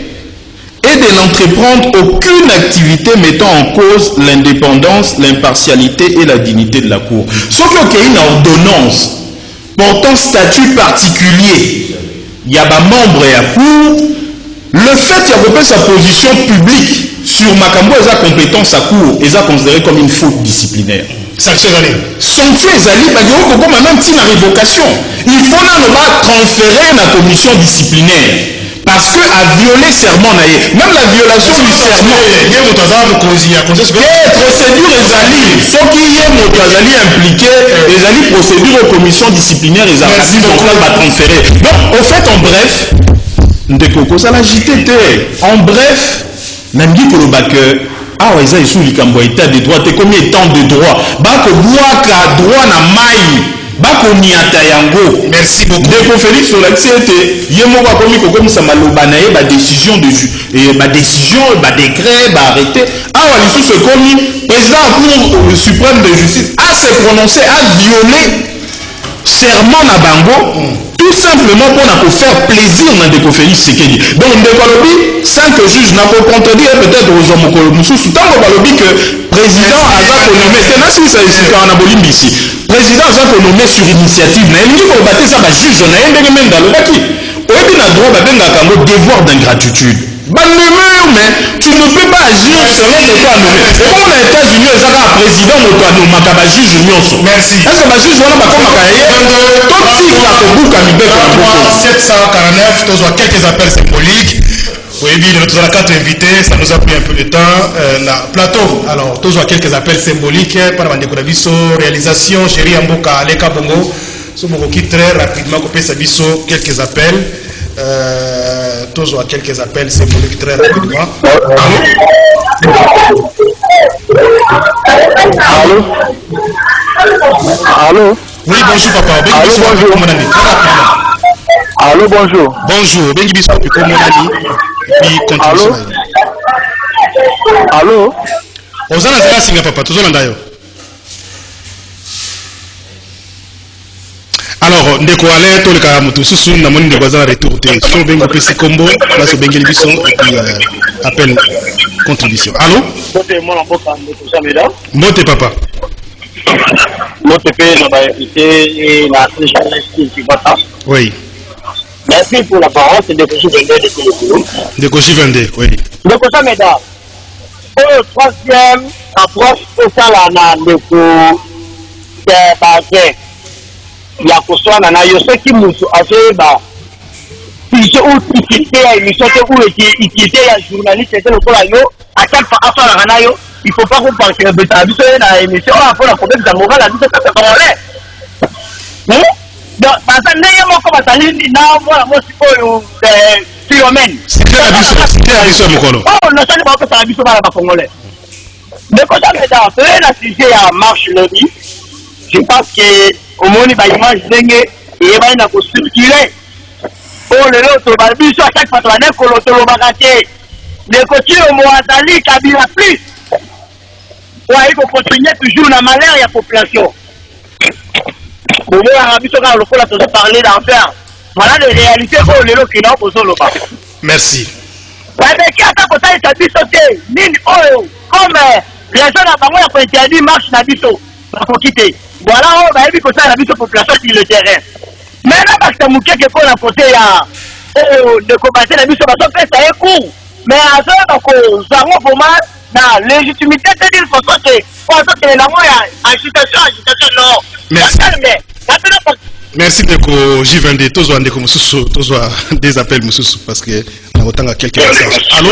et de n'entreprendre aucune activité mettant en cause l'indépendance, l'impartialité et la dignité de la Cour. Sauf qu'il y a une ordonnance portant statut particulier, il y a un membre et à Cour, le fait qu'il y a sa position publique sur Makambo et sa compétence à Cour est considéré comme une faute disciplinaire. Sanction ezali comme même si la révocation il faut pas transférer la commission disciplinaire parce que a violé serment même la violation du serment procédure ezali soki ye moto azali impliqué ezali procédure aux commissions disciplinaires ezali va transférer. Donc au fait en bref ndeko kozala JTT en bref namdi koloba que ah ouais ça est sous likambo état de droit comme étant de droit bako boaka droit na mai bako niata yango. Merci beaucoup Ndeko Félix sur l'activité yemo ba komi ko comme ça maloba na ba décision de ba décision ba décret ba arrêté ah ouais sous ce commis président Cour suprême de justice a se prononcé a violé serment na bango tout simplement pour faire plaisir à Ndeko Félix Sekedi. Donc Ndeko Balobi, sans que juge n'a pas contredit peut-être aux hommes Moussou, tant que Balobi que président a nommé, c'est là si ça est en abolim ici. Président a nommé sur initiative, mais il dit qu'on bâtit ça, juge, on a un même dans le baki. Au début, on a droit à devoir d'ingratitude. Mais tu ne peux pas agir selon le droit nommé. Et comme les États-Unis, ils ont un président, juge merci. Est-ce que le juge va pas comme 749, tous quelques appels symboliques. Oui, nous avons 4 invités, ça nous a pris un peu de temps. La plateau, alors, tous quelques appels symboliques par Mandeko Daviso, réalisation, Chéri Amboka, Aleka Bongo. Somokoki très rapidement couper sa biso quelques appels. Toujours quelques appels, c'est Mokoki très rapidement. Allô? Allô? Oui, bonjour papa. Allô, bonjour. Allô, bonjour. Bonjour, Bengi Biso Pico Monani. Puis Allô? Allô? Ozana Zala Singa papa, toujours Nandayo. Alors, ndeko ale to le karamutu susu na moni ndeko za retour te so bengo pesi combo là so bengi biso et puis appel contribution. Allô? Mote mwana mboka ndeko Jameda. Mote papa. Mote pe na ba invité na journaliste qui va pas. Oui. Merci pour la parole, c'est Ndeko Jivende de Téléphone. Ndeko Jivende, oui. Ndeko Jameda. Pour le troisième approche pour ça là na ndeko c'est ya kuswana na yo ce qui musu azeba si ou utilité à émission ou utilité à journaliste c'est le quoi yo à chaque fois affaire na yo il faut pas qu'on parle de bêta biso na émission pour la problème de moral la biso ça c'est parler donc parce ndenge moko batali na moi sikoyo Philomène c'est la biso mokolo oh na sali ba ko ça biso ba congolais mais quand ça met dans la sujet à marche lundi je pense que au moins il va imaginer et il va y avoir circuler pour le lot de biso à chaque fois la neuf que l'auto le bagaté les côtés au Moazali Kabila plus ouais il faut continuer toujours la malheur et la population au moins à biso quand le peuple a parlé d'enfer voilà les réalités pour le lot qui n'a pas besoin de pas merci avec qui attaque au sein de biso mine oil comme les gens à bango ya interdit marche na biso pour quitter voilà on va dire que ça la biso population sur le terrain mais là parce que mouké que pour la côté ya de combattre la biso parce que ça est court mais à ça donc zango pour moi na légitimité de dire faut que pour ça que la moi agitation non merci merci Ndeko Jivende tozo ndeko mususu tozo des appels mususu parce que na otanga quelques messages. Allô?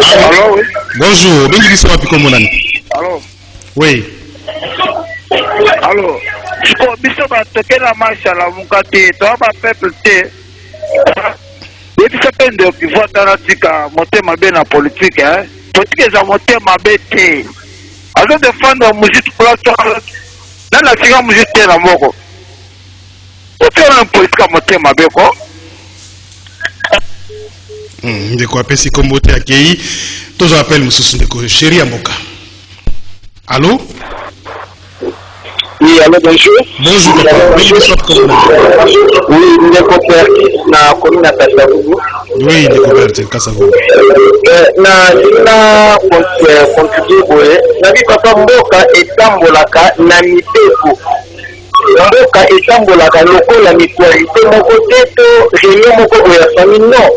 Allô, oui. Bonjour, Bengi Biso Pico Monani. Allô. Oui. Allô. Ko biso ba tokela marcha la mukati to ba peuple te. Biso pende ki vota na tika motema be na politique hein. Politique za motema be te. Azo défendre musique plateau. Dans la tika musique te na moko. Ote na politique motema be ko. Ndeko apesi kombo te akei tozo appel mususu ndeko chéri ya mboka. Allô? Oui, allô, bonjour. Bonjour papa. Oui, ndeko père na commune ya Kasavubu. Oui, ndeko père Kasavubu. Na contribuer boye na bi papa mboka etambolaka na miteku. Mboka etambolaka lokola mitualité moko te to réunion moko ya famille non.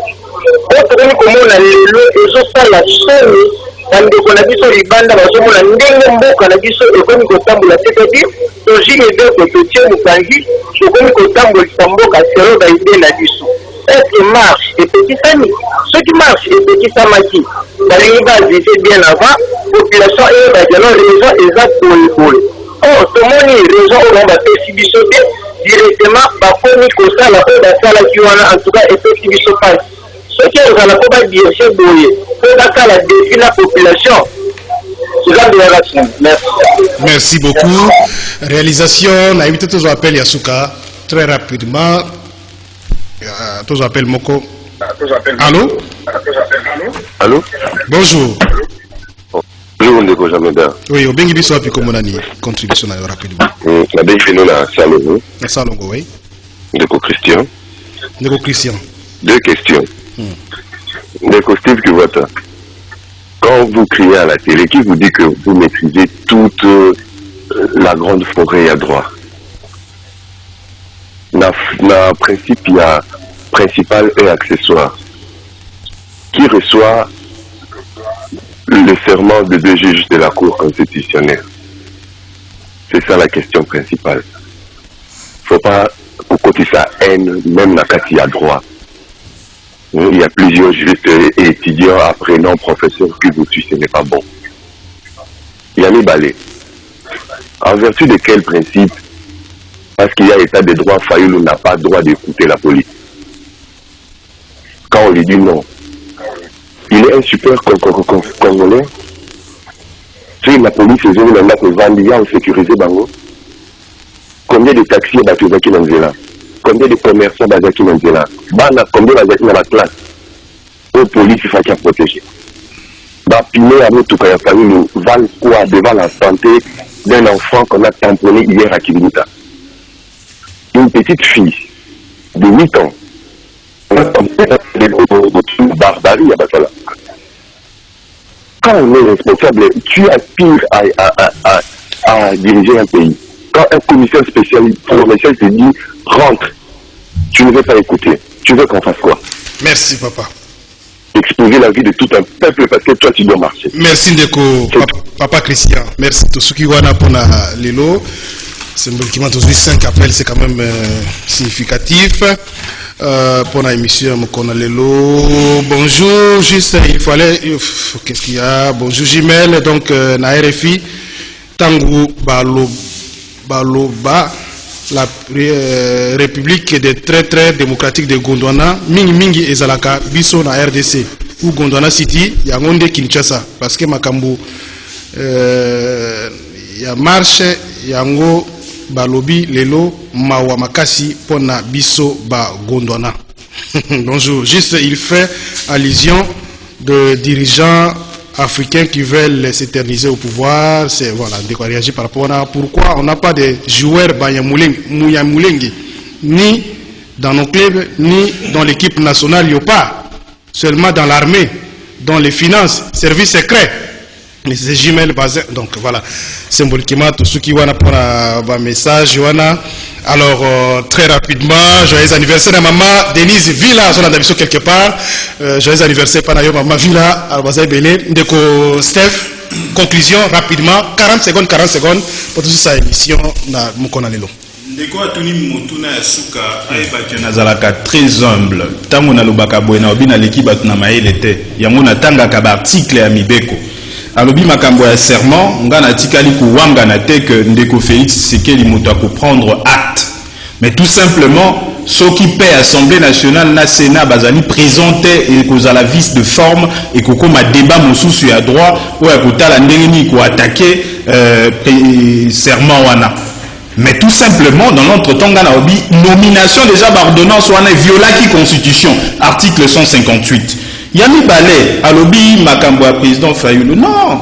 Otokoni komona lelo ezosala soni bandeko na biso libanda bazomona ndenge mboka na biso ekomi kotambola te c'est-à-dire tojine deko totie mokanzi tokomi kotambolisa mboka selo baide na biso est-ce marche epekisami soki marche epekisamaki balingi bazise bien avant population eyebaki alors raison eza kolikoli or tomoni raison oyo bapesi biso te directement bakomi kosala oyo basalaki wana en tout cas epesi biso pasi soki ezala po badirige boye po bakala défi la population. Merci beaucoup. Réalisation, on a évité tous les appels Yasuka très rapidement. Tous les appels Moko. Allô? Allô? Bonjour. Bonjour, Ndeko Jameda. Oui, au Bengi Biso Apiko Monani, contribution rapidement. La définition à Salongo. À Salongo, oui. Ndeko Christian. Ndeko Christian. Deux questions. Ndeko Steve Kivata. Quand vous criez à la télé, qui vous dit que vous maîtrisez toute la grande forêt à droit? Le principe, il y a principal et accessoire. Qui reçoit le serment de deux juges de la Cour constitutionnelle? C'est ça la question principale. Faut pas côté sa haine, même la Kati à droit. Il y a plusieurs juristes et étudiants, apprenants, professeurs qui vous tuent, ce n'est pas bon. Yanni Balé, En vertu de quel principe? Parce qu'il y a état de droit, Fayoulou n'a pas droit d'écouter la police. Quand on lui dit non, il est un super congolais. Si la police est venue là pour vendre, on sécurisé Bango. Combien de taxis Batuzaki Nanzela? Combien de commerçants Bazaki Nanzela? Combien Bazaki dans la classe? Aux police, il faut qu'il y ait protégé. Piné à notre famille, nous valent quoi devant la santé d'un enfant qu'on a tamponné hier à Kilimita? Une petite fille de 8 ans. On a tamponné de barbarie à Batala. Quand on est responsable, tu aspires à diriger un pays. Quand un commissaire spécial te dit rentre, tu ne veux pas écouter. Tu veux qu'on fasse quoi? Merci, papa. Exposer la vie de tout un peuple parce que toi tu dois marcher. Merci Ndeko, papa Christian. Merci tout ce qui wana pour Lelo. Symboliquement, 5 appels, c'est quand même significatif. Pour l'émission, Mokona Lelo. Bonjour, juste, il fallait. Qu'est-ce qu'il y a? Bonjour, Jimel. Donc, na RFI, Tangu Baloba, la République des très démocratiques de Gondwana, Mingi Ezalaka, Biso na RDC, ou Gondwana City, Yangonde Kinshasa, parce que Makambu, ya marche, Yango, Balobi, Lelo, Mawa Makasi, Pona Biso, Ba Gondwana. Bonjour, juste il fait allusion de dirigeants africains qui veulent s'éterniser au pouvoir. C'est voilà, de quoi réagir par rapport à pourquoi on n'a pas de joueurs Mouyamulengi, ni dans nos clubs, ni dans l'équipe nationale, il n'y a pas. Seulement dans l'armée, dans les finances, services secrets. Mais c'est Jimel Bazin. Donc voilà, symboliquement, tout ce qui va pour un message, alors très rapidement, joyeux anniversaire à maman Denise Villa, son admission quelque part. Joyeux anniversaire par ailleurs maman Villa, Albazaï Belé. Ndeko Steph, conclusion rapidement, 40 secondes pour toute sa émission na Mukona Lelo. Ndeko atuni motuna ya suka ayebaki nazalaka très humble. Tango na lobaka boena obina leki batu na maele te. Yango na tangaka ba article ya Mibeko. Alobi makambo ya serment, ngana tikali kuwanga na te que Ndeko Félix Tshisekedi moto a prendre acte. Mais tout simplement, ceux qui paient Assemblée nationale na Sénat bazali présenté et cause à la vice de forme et koko ma débat mosusu ya droit ou ya kotala ndenge ni ko attaquer serment wana. Mais tout simplement, dans notre temps, nomination déjà d'ordonnance wana viola qui constitution, article 158. Yami Balé, alobi makambo à président Fayoulou. Non.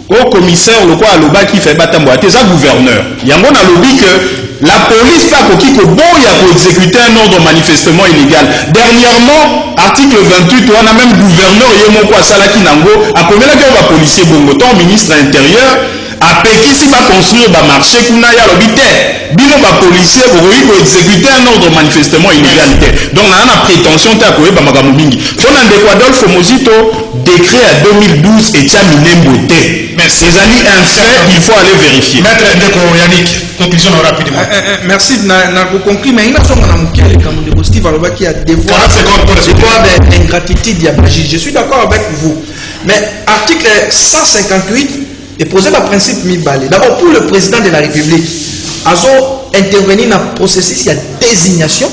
Au commissaire, le quoi aloba qui fait batambo, c'est ça gouverneur. Yango na lobi que la police pas qui ko boya pour exécuter un ordre manifestement illégal. Dernièrement, article 28, on a même gouverneur yemo kwa salaki nango, a combien que va policier bongoton, ministre intérieur, a pekisi ba construire ba marché kuna ya lobité. Bino ba policier pour exécuter un ordre manifestement illégal. Donc on a la prétention ta ko ba makambo mingi. Pona ndeko Adolphe Mozito décret à 2012 et tia minembo té. Merci. C'est un fait, il faut aller vérifier. Maître Ndeko Yannick, conclusion rapidement. Merci, n'a conclu, mais il a son amoukiel comme de Steve Aloba qui a devoir d'ingratitude. Je suis d'accord avec vous. Mais article 158 est posé par principe Mibale. D'abord, pour le président de la République, Azo intervenir dans le processus, il y a désignation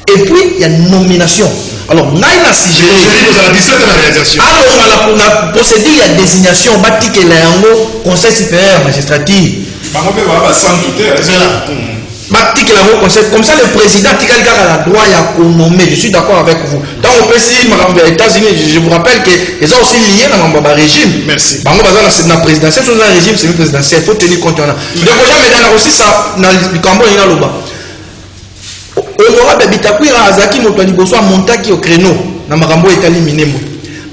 et puis il y a nomination. Alors, Naïna Sigé. Alors, pour la procédure, il y a désignation, bâti que l'ango Conseil supérieur magistrature. Bâti que l'ango Conseil, comme ça, le président qui a le droit à nommer. Je suis d'accord avec vous. Dans le pays, les États-Unis, je vous rappelle qu'ils sont aussi liés dans le régime. Merci. Dans la présidentielle, c'est un régime semi-présidentiel. Il faut tenir compte. Donc, jamais aussi ça, dans le Cambo et dans le bas. Honorable Bitakwira Azaki Motwani Boso montaki au créneau na makambo etali minemo.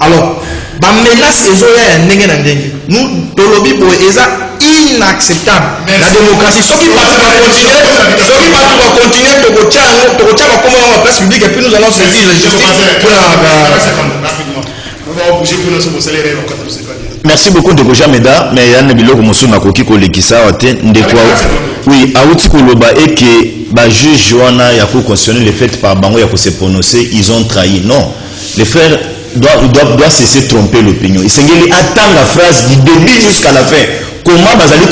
Alors, ba menace ezoya ndenge na ndenge. Nous tolobi bo eza inacceptable. La démocratie soki pas va continuer to kocha ba comme en place publique et puis nous allons saisir la justice pour Merci beaucoup de Koja Meda, mais Yann Biloko Mosuna Koki Kolekisa Ote Ndekwa. Oui, Aouti Koloba et que ba juge Joana Yako constitutionnel le fait par Bango Yako se prononcer, ils ont trahi. Non, les frères doivent cesser de tromper l'opinion. Ils s'engagent attendre la phrase du début jusqu'à la fin. comment bazali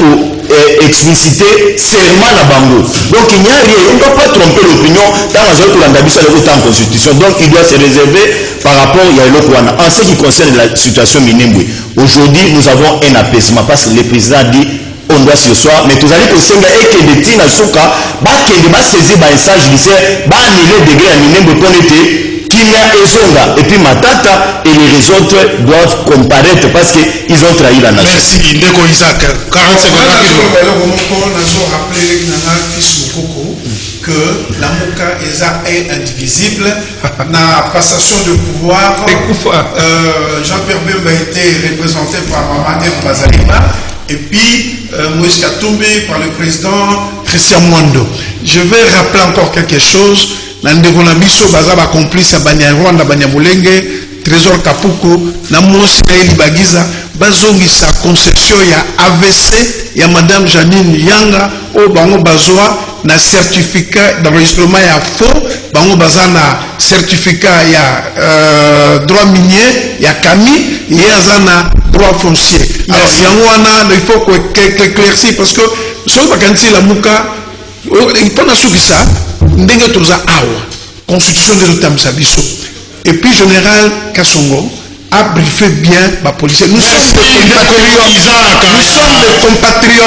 expliciter serment na bango. Donc il n'y a rien, on ne doit pas tromper l'opinion dans la constitution. Donc il doit se réserver par rapport à l'Okwana. En ce qui concerne la situation Minembwe, aujourd'hui nous avons un apaisement parce que le président a dit on doit se soir, mais tous allez que c'est et que des tina souka, va saisir un message lycée, va annuler degré à Minembwe pour l'été. Et puis Matata et les autres doivent comparaître parce qu'ils ont trahi la nation. Merci, Ndeko Isaac. 40 secondes que la Mouka est indivisible. La passation de pouvoir, Jean-Pierre Bemba a été représenté par Maman M. Bazalima et puis Moïse Katumbi par le président Christian Mwando. Je vais rappeler encore quelque chose. Nandeko na biso baza ba complice ya banya Rwanda banya Mulenge Trésor Kapuko na Mosi Eli Bagiza bazongisa concession ya AVC ya madame Janine Yanga o bango bazwa na certificat d'enregistrement ya faux bango baza na certificat ya droit minier ya Kami ya na droit foncier. Alors yango wana il faut que éclaircir parce que so bakanisi la muka il peut na sukisa ndenge toza awa constitution de l'Otamisa biso et puis général Kassongo a briefé bien ma policier. Nous sommes des compatriotes.